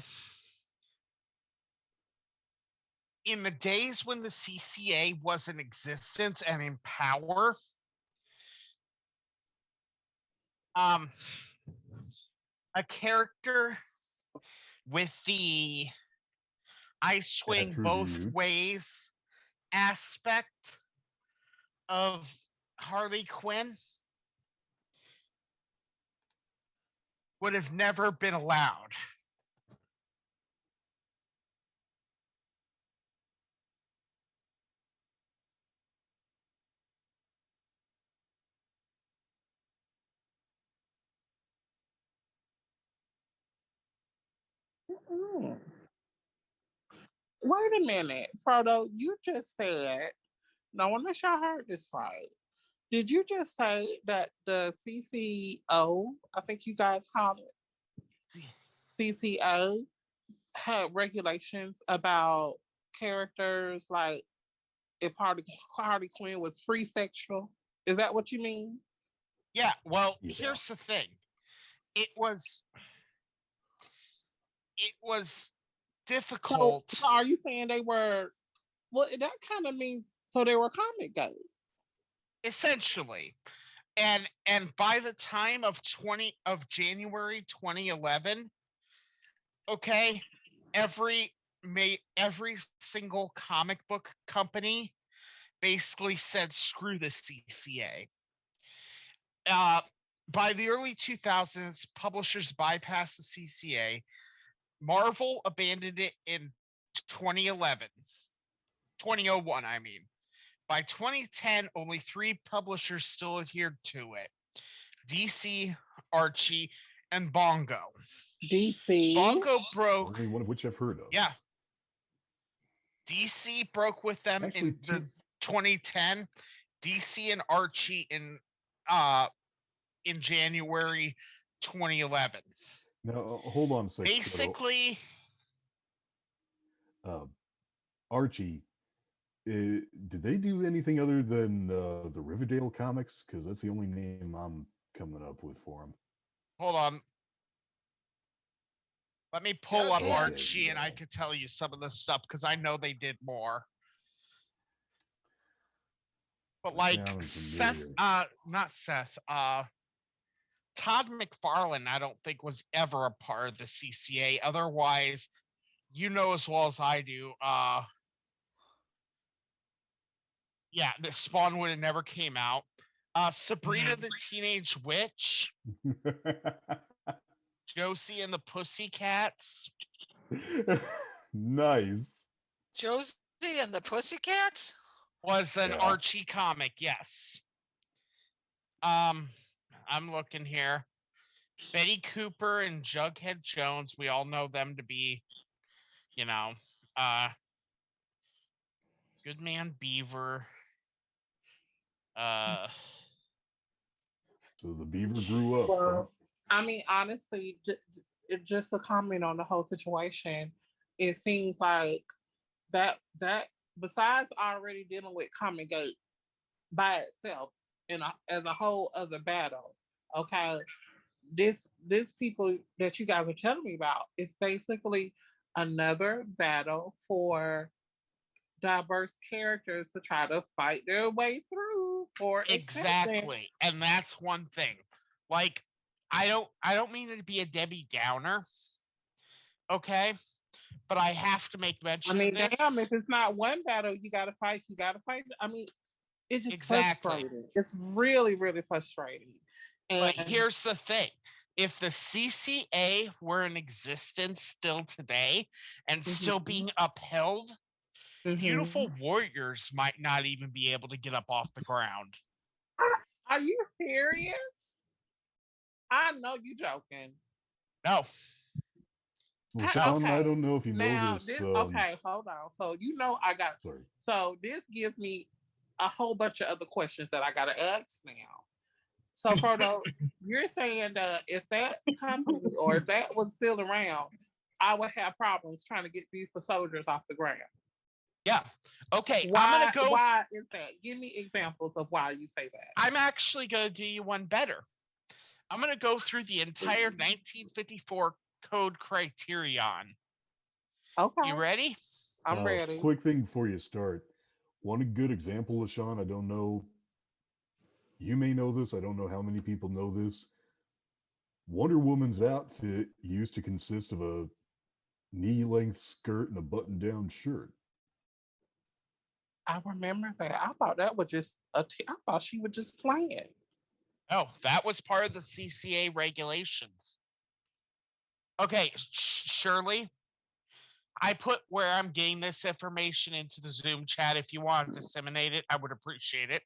In the days when the CCA was in existence and in power, um, a character with the I swing both Attributes. ways aspect of Harley Quinn would have never been allowed. Mm. Wait a minute, Frodo. You just said, no, I want to make sure I heard this right. Did you just say that the CCO, I think you guys called it CCO, had regulations about characters like if Harley Quinn was free sexual? Is that what you mean? Yeah, well, Yeah. here's the thing. It was So, difficult. so are you saying they were? Well, that kind of means so they were comic goes. Essentially. And by the time of January 2011, okay, every single comic book company basically said, screw the CCA. By the early 2000s, publishers bypassed the CCA. Marvel abandoned it in 2001, I mean. By 2010, only 3 publishers still adhered to it: DC, Archie, and Bongo. DC. Bongo broke. Only one of which I've heard of. Yeah. DC broke with them Actually, in 2010. DC and Archie in January 2011. Now, hold on a second. Basically, Archie, did they do anything other than the Riverdale comics? Because that's the only name I'm coming up with for them. hold on. Let me pull up Okay. Archie, and I could tell you some of the stuff because I know they did more. But like Seth, not Seth, Todd McFarlane, I don't think was ever a part of the CCA. Otherwise, you know as well as I do, yeah, the Spawn would have never came out. Sabrina the Teenage Witch, Josie and the Pussycats. Nice. Josie and the Pussycats? Was an Archie comic, yes. I'm looking here. Betty Cooper and Jughead Jones, we all know them to be, you know, Good Man Beaver. So the beaver grew up. Well, I mean, honestly, just a comment on the whole situation. It seems like that besides already dealing with Comic Gate by itself as a whole other battle, okay, this people that you guys are telling me about is basically another battle for diverse characters to try to fight their way through for exactly. And that's one thing. Like, I don't mean to be a Debbie Downer, okay, but I have to make mention. I mean, of this. damn, if it's not one battle, you gotta fight. I mean, it's just frustrating. It's really, really frustrating. And but here's the thing. If the CCA were in existence still today and still being upheld, Beautiful Warriors might not even be able to get up off the ground. Are you serious? I know you joking. No. Well, Sean, I don't know if you know this. Okay, hold on. So I got. Sorry. So this gives me a whole bunch of other questions that I got to ask now. So, Frodo, you're saying that if that company or if that was still around, I would have problems trying to get Beautiful Soldiers off the ground. Yeah. Okay. Why is that? Give me examples of why you say that. I'm actually going to do you one better. I'm going to go through the entire 1954 Code Criterion. Okay. You ready? I'm ready. Quick thing before you start. One good example, Lashawn, I don't know. You may know this. I don't know how many people know this. Wonder Woman's outfit used to consist of a knee-length skirt and a button-down shirt. I remember that. I thought that was just I thought she was just playing. Oh, that was part of the CCA regulations. Okay, Shirley, I put where I'm getting this information into the Zoom chat. If you want to disseminate it, I would appreciate it.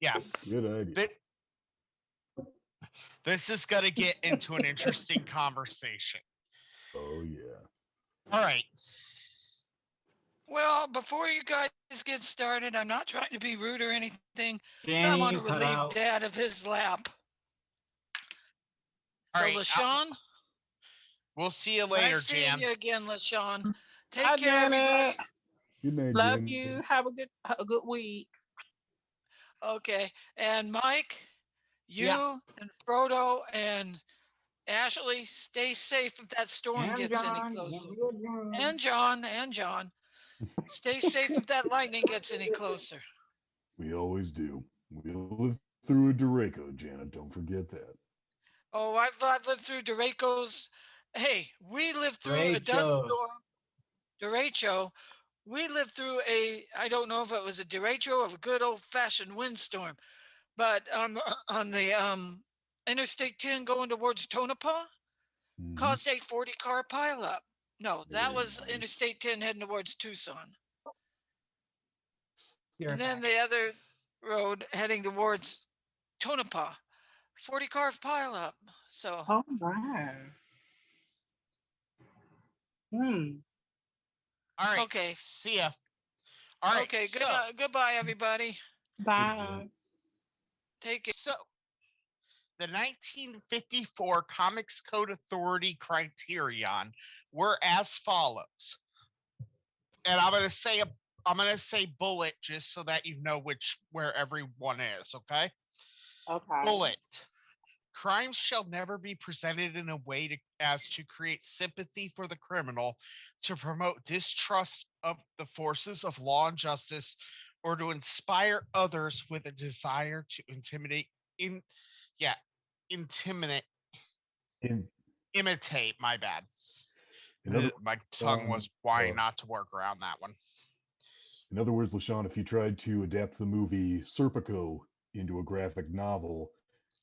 Yeah. Good idea. This is going to get into an interesting conversation. Oh, yeah. All right. Well, before you guys get started, I'm not trying to be rude or anything. I want to relieve Dad of his lap. All so, right, Lashawn, we'll see you later, nice Jan. seeing you again, Lashawn. Take Hi, care, everybody. Good night, Love Jan. you. Have a good week. Okay, and Mike, you and Frodo and Ashley, stay safe if that storm gets any closer. And John, stay safe if that lightning gets any closer. We always do. We'll live through a Doreko, Janet. Don't forget that. Oh, I've lived through Doreko's. Hey, we lived through a dust storm. derecho. We lived through I don't know if it was a derecho or a good old fashioned windstorm, but on the Interstate 10 going towards Tonopah Mhm. caused a 40 car pileup. No, that Very was nice. Interstate 10 heading towards Tucson. You're And then back. the other road heading towards Tonopah, 40 car pileup. So, Oh my. Hmm. All right. okay. See ya. All right. Okay, goodbye, everybody. Goodbye. Bye. Take it. So the 1954 Comics Code Authority criterion were as follows. And I'm gonna say bullet just so that you know where everyone is, okay? Okay. Bullet. Crimes shall never be presented in a way as to create sympathy for the criminal, to promote distrust of the forces of law and justice, or to inspire others with a desire to intimidate, In imitate. My bad. in other My tongue LaShawn, was whining not to work around that one. in other words, LaShawn, if you tried to adapt the movie Serpico into a graphic novel,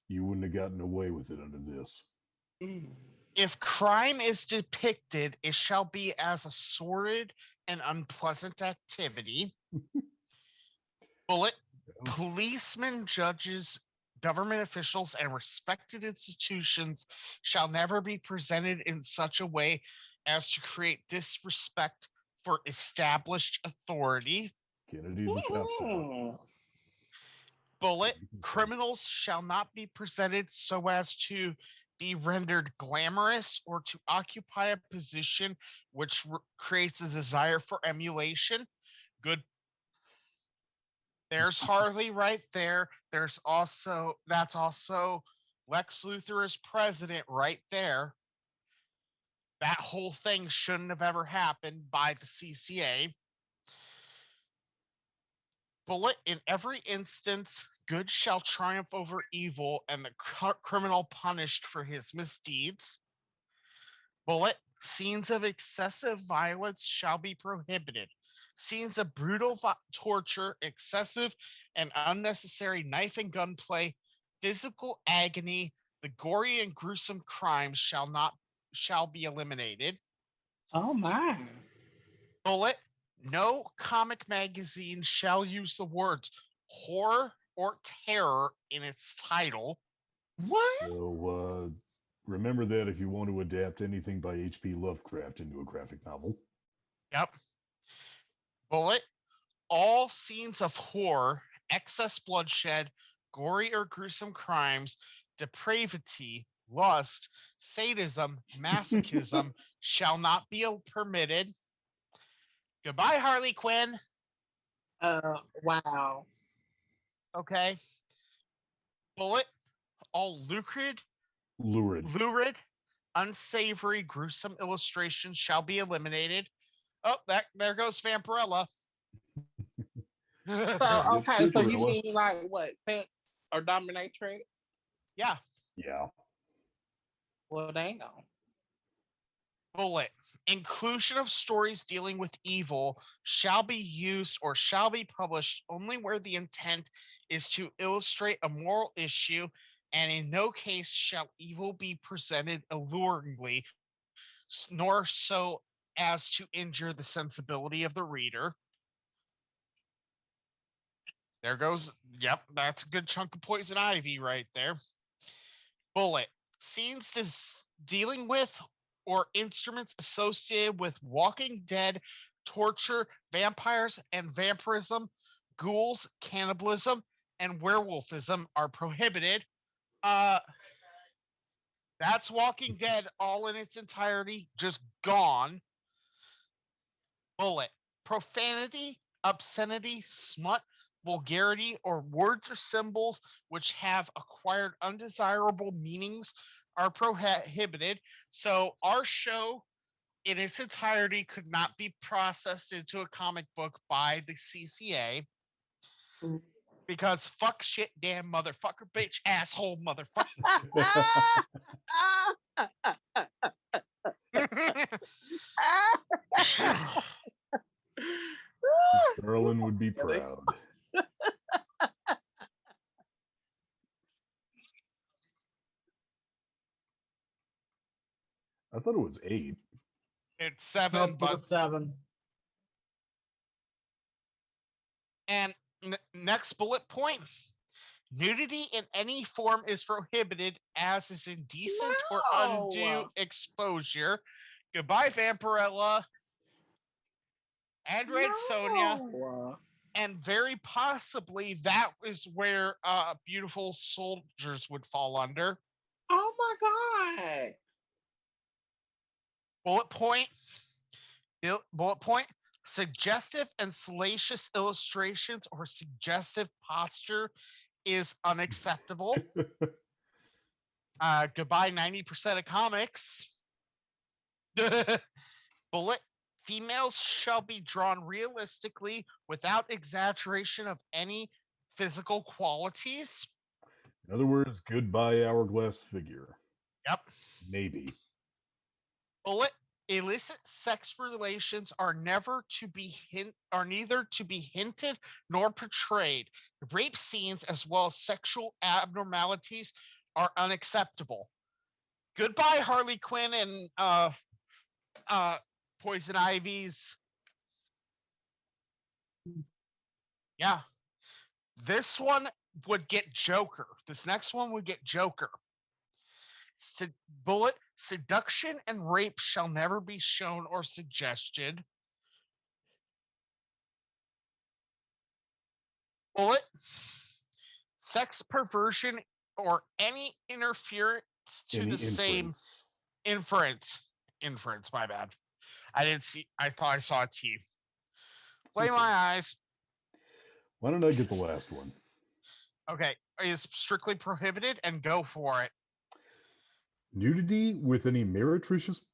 you wouldn't have gotten away with it under this. Mm. If crime is depicted, it shall be as a sordid and unpleasant activity. Bullet. Policemen, judges, government officials, and respected institutions shall never be presented in such a way as to create disrespect for established authority. Kennedy's a cop out. Mm. Bullet. Criminals shall not be presented so as to be rendered glamorous or to occupy a position which creates a desire for emulation. Good. There's Harley right there. That's also Lex Luthor as president right there. That whole thing shouldn't have ever happened by the CCA. Bullet. In every instance, good shall triumph over evil and the criminal punished for his misdeeds. Bullet. Scenes of excessive violence shall be prohibited. Scenes of brutal torture, excessive and unnecessary knife and gunplay, physical agony, the gory and gruesome crimes shall be eliminated. Oh my. Bullet. No comic magazine shall use the words horror or terror in its title. What? So remember that if you want to adapt anything by H.P. Lovecraft into a graphic novel. Yep. Bullet. All scenes of horror, excess bloodshed, gory or gruesome crimes, depravity, lust, sadism, masochism shall not be permitted. Goodbye, Harley Quinn. Wow. Okay. Bullet. All Lurid. lurid, unsavory, gruesome illustrations shall be eliminated. Oh, there goes Vampirella. So okay, so you Vampirella. mean like what, sex or dominatrix? Yeah. Yeah. Well, damn. Bullet. Inclusion of stories dealing with evil shall be used or shall be published only where the intent is to illustrate a moral issue, and in no case shall evil be presented alluringly, nor so as to injure the sensibility of the reader. There goes, yep, that's a good chunk of poison ivy right there. Bullet. Scenes dealing with or instruments associated with Walking Dead, torture, vampires and vampirism, ghouls, cannibalism, and werewolfism are prohibited. That's Walking Dead all in its entirety, just gone. Bullet. Profanity, obscenity, smut, vulgarity, or words or symbols which have acquired undesirable meanings are prohibited. So our show in its entirety could not be processed into a comic book by the CCA because fuck, shit, damn, motherfucker, bitch, asshole, motherfucker. really? proud. I thought it was 8. It's 7, Nope, it but was 7. and next bullet point. Nudity in any form is prohibited as is indecent or undue No. exposure. Goodbye, Vampirella and Red Sonja. No. And very possibly that is where Beautiful Soldiers would fall under. Oh my God. Bullet point. Bullet point. Suggestive and salacious illustrations or suggestive posture is unacceptable. Goodbye, 90% of comics. Bullet. Females shall be drawn realistically without exaggeration of any physical qualities. In other words, goodbye hourglass figure. Yep. Maybe. Bullet. Illicit sex relations are neither to be hinted nor portrayed. Rape scenes as well as sexual abnormalities are unacceptable. Goodbye, Harley Quinn and Poison Ivy's. Yeah. This one would get Joker. This next one would get Joker. Bullet. Seduction and rape shall never be shown or suggested. Bullet. Sex perversion or any interference to Any the same inference. My bad. I didn't see. I thought I saw a T. Play okay. my eyes. Why don't I get the last one? Okay, is strictly prohibited and go for it. Nudity with meretricious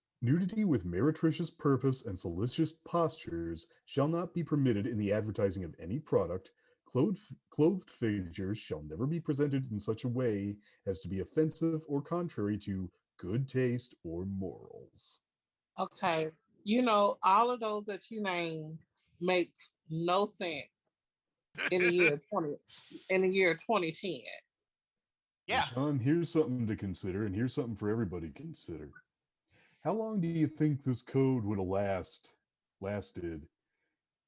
purpose and salacious postures shall not be permitted in the advertising of any product. Clothed figures shall never be presented in such a way as to be offensive or contrary to good taste or morals. Okay. You know, all of those that you named make no sense in the year 2010. Yeah. Sean, here's something to consider, and here's something for everybody to consider. How long do you think this code would have lasted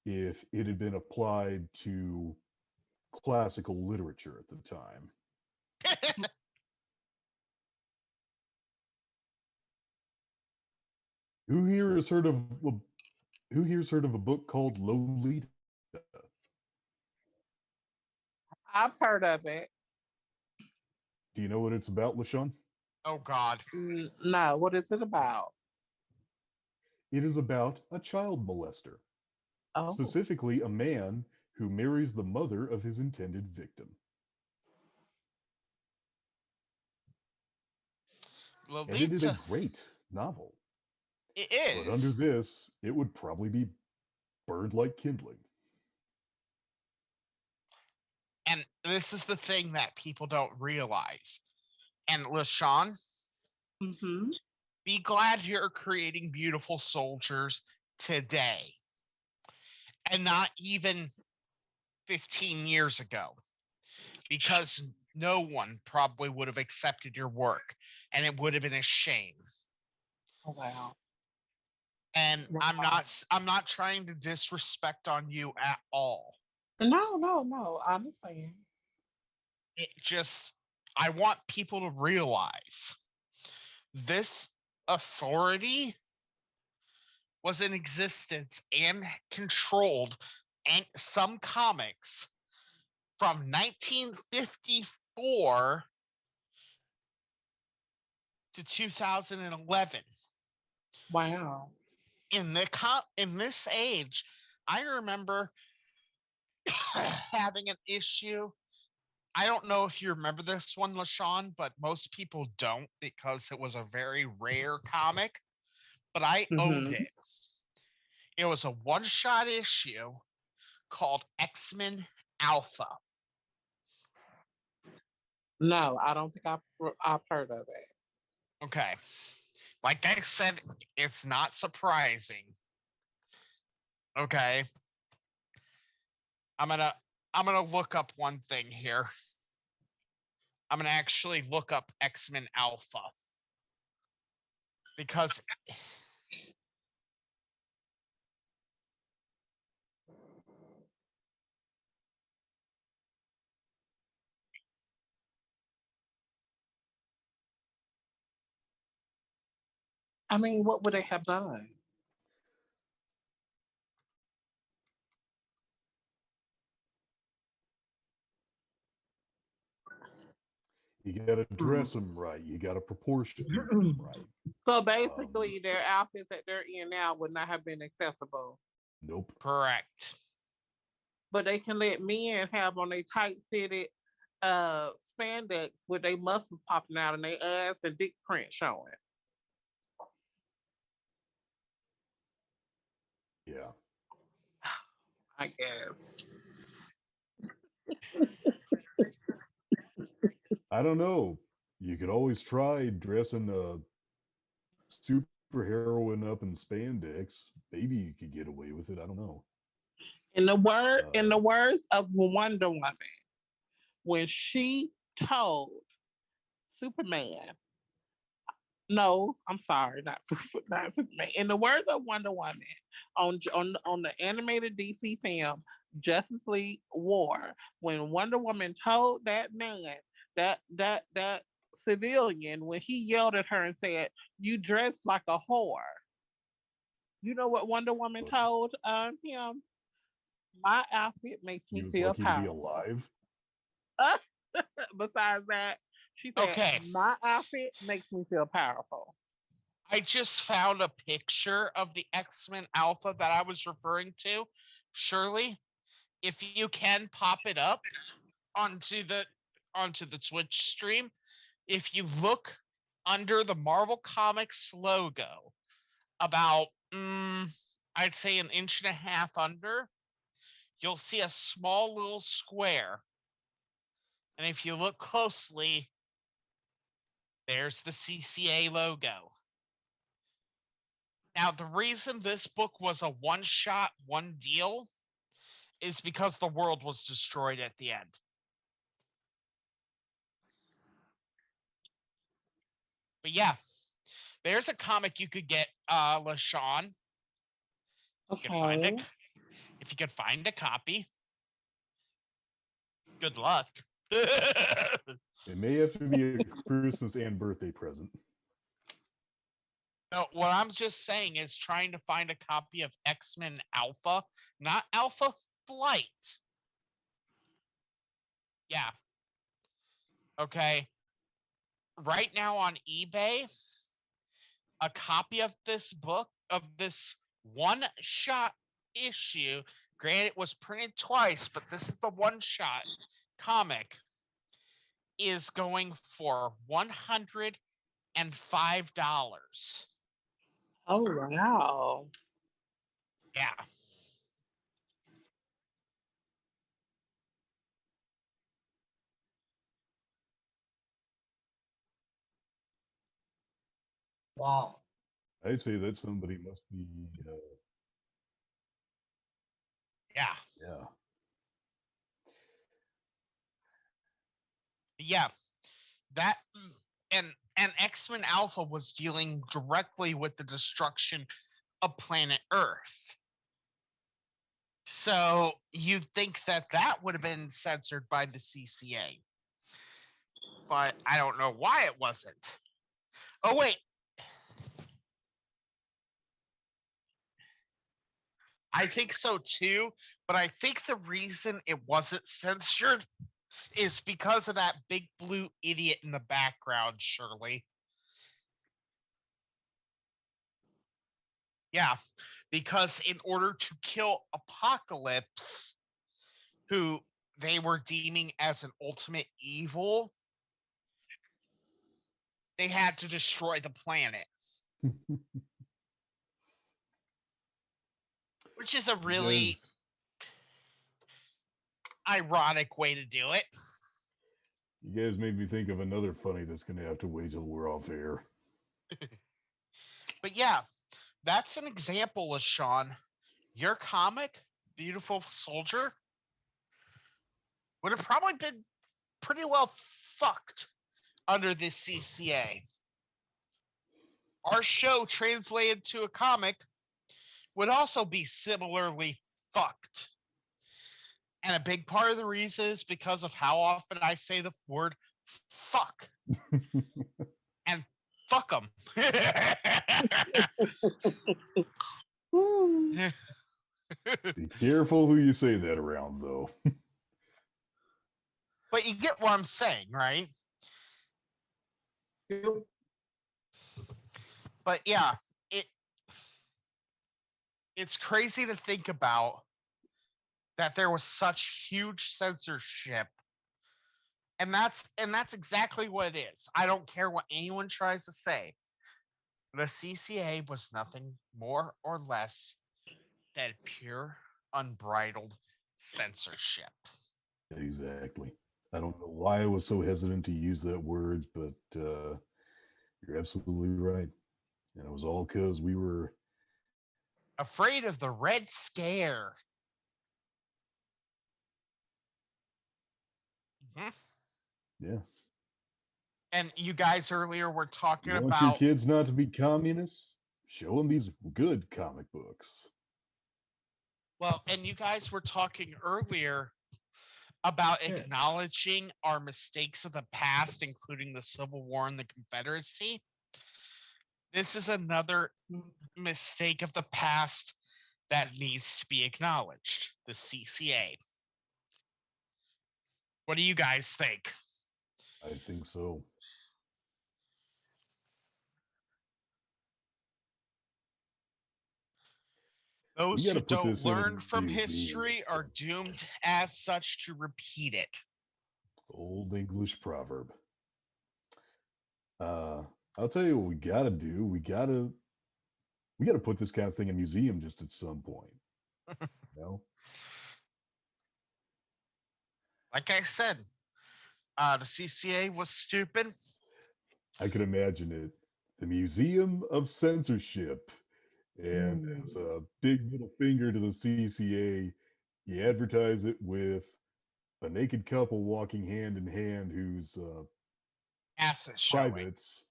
if it had been applied to classical literature at the time? Who here has heard of a book called Lolita? I've heard of it. Do you know what it's about, Lashawn? Oh God. No, what is it about? It is about a child molester, Oh, specifically a man who marries the mother of his intended victim. Lolita. And it is a great novel. It is. But under this, it would probably be burned like kindling. And this is the thing that people don't realize. And Lashawn, mm-hmm. be glad you're creating Beautiful Soldiers today and not even 15 years ago, because no one probably would have accepted your work and it would have been a shame. Oh, wow. And Wow. I'm not trying to disrespect on you at all. No, I understand. It just, I want people to realize this authority was in existence and controlled and some comics from 1954 to 2011. Wow. In this age, I remember having an issue. I don't know if you remember this one, Lashawn, but most people don't because it was a very rare comic. But I owned Mm-hmm. it. It was a one-shot issue called X-Men Alpha. No, I don't think I've heard of it. Okay. Like I said, it's not surprising. Okay. I'm gonna look up one thing here. I'm gonna actually look up X-Men Alpha because I mean, what would they have done? You got to dress them right. You got to proportion them right. So basically, their outfits that they're in now would not have been accessible. Nope. correct. But they can let men have on their tight fitted spandex with their muscles popping out and their ass and dick print showing. Yeah. I guess. I don't know. You could always try dressing a superheroine up in spandex. Maybe you could get away with it. I don't know. In the words of Wonder Woman, when she told Superman, no, I'm sorry, not Superman. In the words of Wonder Woman, on the animated DC film Justice League War, when Wonder Woman told that man, that civilian, when he yelled at her and said, "You dress like a whore," you know what Wonder Woman told him? My outfit makes He me was feel lucky to be powerful. alive. Besides that, she said, Okay. "My outfit makes me feel powerful." I just found a picture of the X-Men Alpha that I was referring to. Shirley, if you can pop it up onto the Twitch stream, if you look under the Marvel Comics logo, about I'd say an inch and a half under, you'll see a small little square. And if you look closely, there's the CCA logo. Now, the reason this book was a one-shot, one deal is because the world was destroyed at the end. But yeah, there's a comic you could get, Lashawn. Okay. If you could find a copy. Good luck. It may have to be a Christmas and birthday present. No, what I'm just saying is trying to find a copy of X-Men Alpha, not Alpha Flight. Yeah. Okay. Right now on eBay, a copy of this book, of this one-shot issue, granted it was printed twice, but this is the one-shot comic, is going for $105. Oh wow. Yeah. Wow. I'd say that somebody must be, Yeah. yeah. Yeah. That and X-Men Alpha was dealing directly with the destruction of planet Earth. So you'd think that would have been censored by the CCA. But I don't know why it wasn't. Oh, wait. I think so too, but I think the reason it wasn't censored is because of that big blue idiot in the background, Shirley. Yeah, because in order to kill Apocalypse, who they were deeming as an ultimate evil, they had to destroy the planet. Which is a really ironic way to do it. You guys made me think of another funny that's going to have to wait till we're off air. But yeah, that's an example, Lashawn. Your comic, Beautiful Soldier, would have probably been pretty well fucked under the CCA. Our show translated to a comic would also be similarly fucked. And a big part of the reason is because of how often I say the word fuck. And fuck them. Be careful who you say that around, though. But you get what I'm saying, right? But yeah, it's crazy to think about that there was such huge censorship. And that's exactly what it is. I don't care what anyone tries to say. The CCA was nothing more or less than pure, unbridled censorship. Exactly. I don't know why I was so hesitant to use that word, but you're absolutely right. And it was all because we were Afraid of the Red Scare. Mhm. yeah. And you guys earlier were talking You want your about kids not to be communists? Show them these good comic books. well, and you guys were talking earlier about Yeah. acknowledging our mistakes of the past, including the Civil War and the Confederacy. This is another mistake of the past that needs to be acknowledged. The CCA. What do you guys think? I think so. Those gotta who put don't this in a learn from museum history next are time. doomed as such to repeat it. Old English proverb. I'll tell you what we gotta do. We gotta put this kind of thing in a museum just at some point. You know? Like I said, the CCA was stupid. I could imagine it. The Museum of Censorship. And as a big middle finger to the CCA, you advertise it with a naked couple walking hand in hand whose Asset showing. privates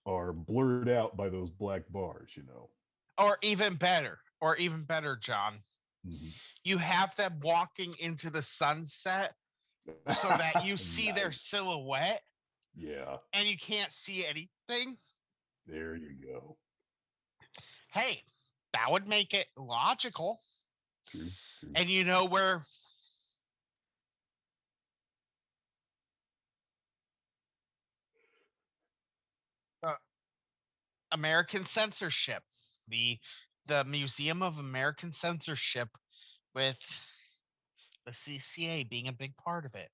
are blurred out by those black bars, you know. Or even better, John. Mhm. You have them walking into the sunset so that you see their Nice. silhouette Yeah, and you can't see anything. there you go. Hey, that would make it logical. True, true. And you know where American censorship, the Museum of American Censorship, with the CCA being a big part of it.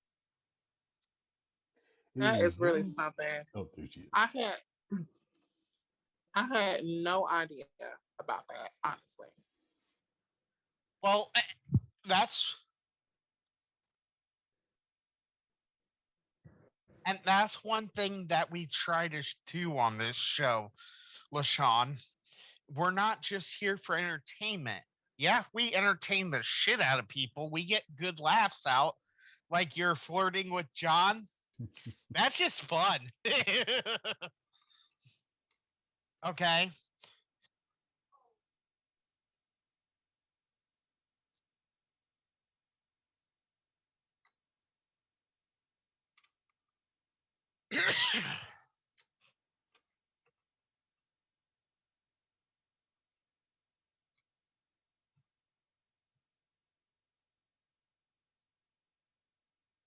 That is really Museum- something. Oh, there she is. I had no idea about that, honestly. Well, that's one thing that we try to do on this show, Lashawn. We're not just here for entertainment. Yeah, we entertain the shit out of people. We get good laughs out, like you're flirting with John. That's just fun. Okay.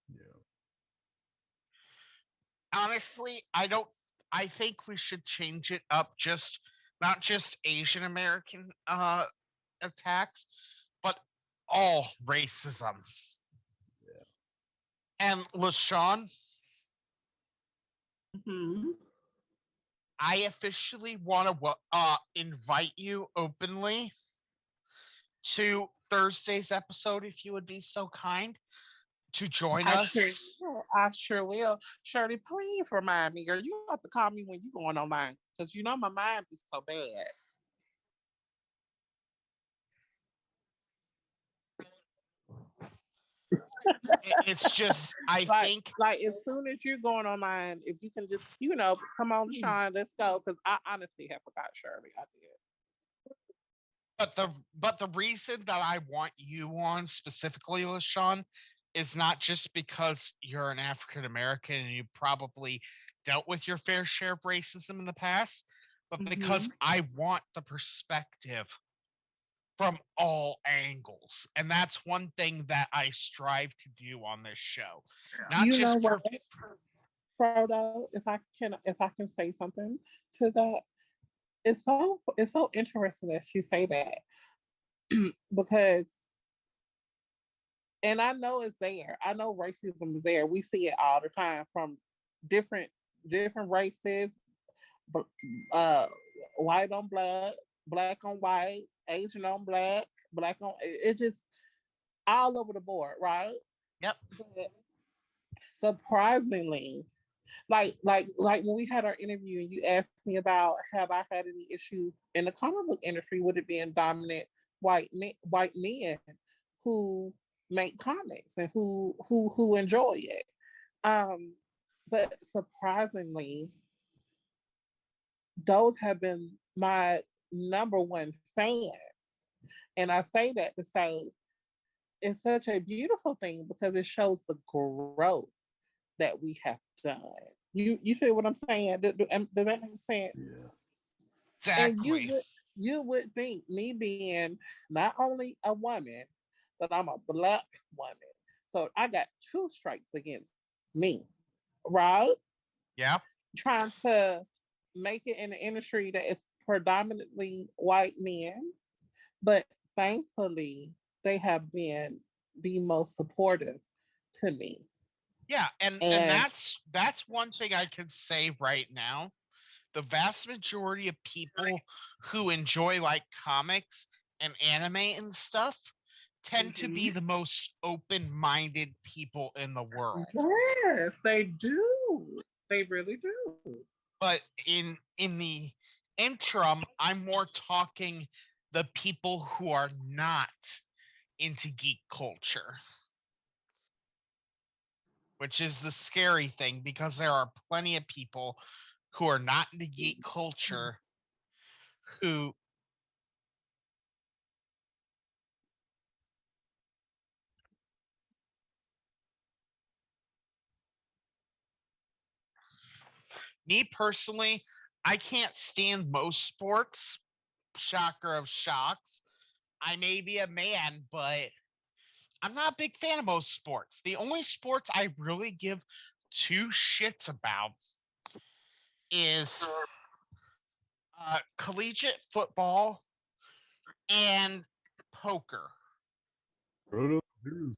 Yeah. Honestly, I think we should change it up, just not just Asian American attacks, but all racism. Yeah. And LaShawn, Hmm. I officially want to invite you openly to Thursday's episode, if you would be so kind to join I us. sure will. I sure will. Shirley, please remind me, girl. You have to call me when you're going online because you know my mind is so bad. It's just I Like, think like as soon as you're going online, if you can just, come on, Sean, let's go. Because I honestly have forgot Shirley. I did. but the reason that I want you on specifically, LaShawn, is not just because you're an African American and you probably dealt with your fair share of racism in the past, but because I want the perspective from all angles. And that's one thing that I strive to do on this show. Not You know just what, Frodo? If I can say something to that, it's so interesting that you say that because, and I know it's there. I know racism is there. We see it all the time from different different races, but white on black, black on white, Asian on black, black on. It's just all over the board, right? Yep. But surprisingly, like when we had our interview and you asked me about have I had any issues in the comic book industry with it being dominant white men who make comics and who enjoy it. Um, but surprisingly, those have been my number one fans. And I say that to say it's such a beautiful thing because it shows the growth that we have done. You feel what I'm saying? Does that make sense? Yeah. And Exactly. you would think me being not only a woman, but I'm a black woman. So I got two strikes against me, right? Yeah. Trying to make it in the industry that is predominantly white men, but thankfully they have been the most supportive to me. Yeah, and And that's one thing I can say right now. The vast majority of people who enjoy like comics and anime and stuff tend to be the most open-minded people in the world. yes, they do. They really do. But in the interim, I'm more talking the people who are not into geek culture, which is the scary thing because there are plenty of people who are not into geek culture who me personally, I can't stand most sports. Shocker of shocks. I may be a man, but I'm not a big fan of most sports. The only sports I really give two shits about is collegiate football and poker. Frodo, there's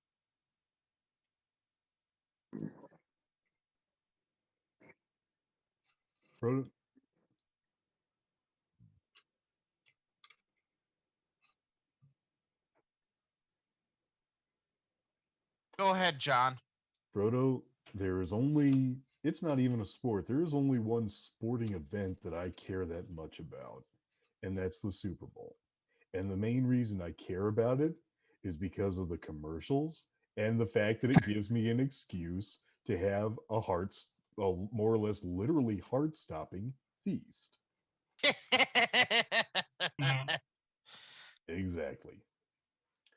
Frodo, Go ahead, John. Frodo, there is only, it's not even a sport. There is only one sporting event that I care that much about, and that's the Super Bowl. And the main reason I care about it is because of the commercials and the fact that it gives me an excuse to have a more or less literally heart stopping feast. Exactly.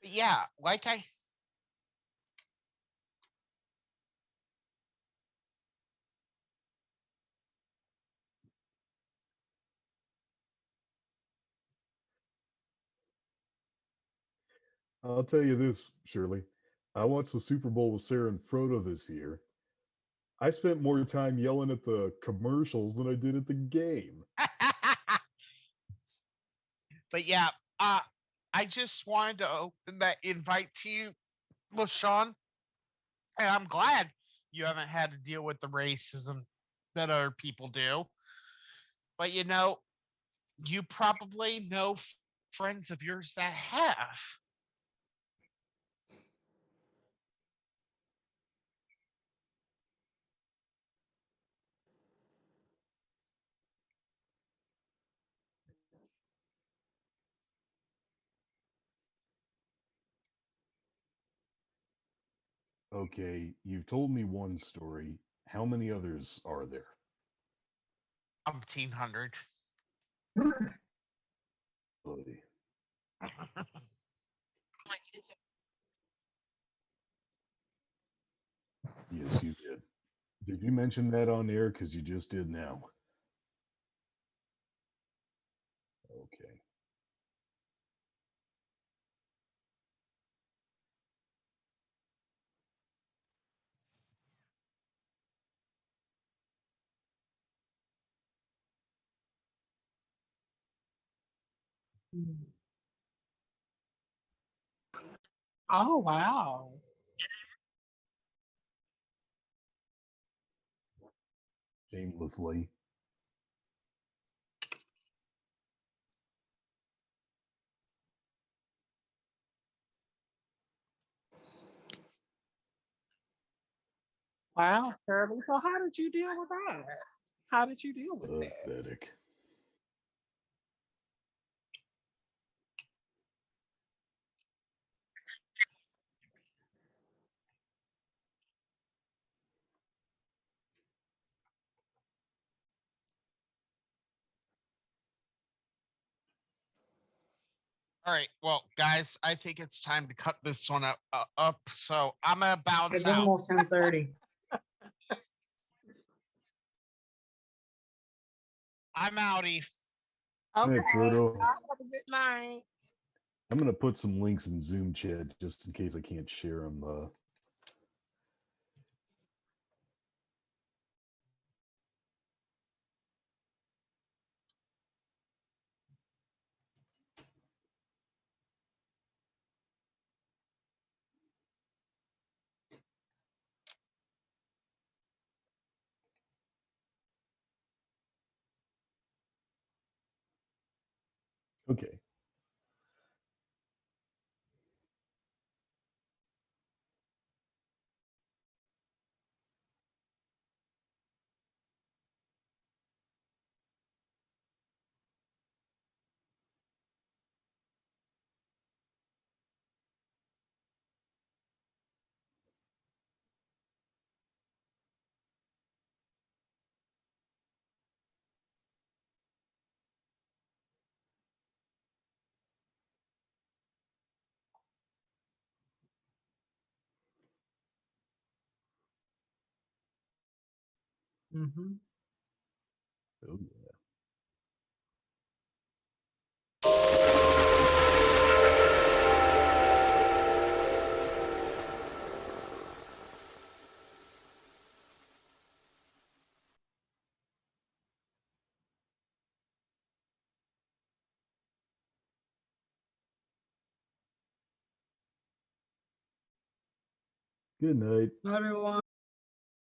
Yeah, like I I'll tell you this, Shirley. I watched the Super Bowl with Sarah and Frodo this year. I spent more time yelling at the commercials than I did at the game. but yeah, uh I just wanted to open that invite to you, LaShawn, and I'm glad you haven't had to deal with the racism that other people do. But you probably know friends of yours that have. Okay, you've told me one story. How many others are there? 1,800. Buddy. Yes, you did. Did you mention that on air? Because you just did now. Okay. Oh wow. Shamelessly. Wow, Shirley. So how did you deal with that? How did you deal with that? Pathetic. All right, well, guys, I think it's time to cut this one up. So I'm gonna bounce It's out. almost 10:30. I'm outie. Okay. Hey, Frodo. Y'all have a good night. I'm going to put some links in Zoom chat just in case I can't share them. Okay. Mm-hmm. Oh, yeah. Good night. Everyone.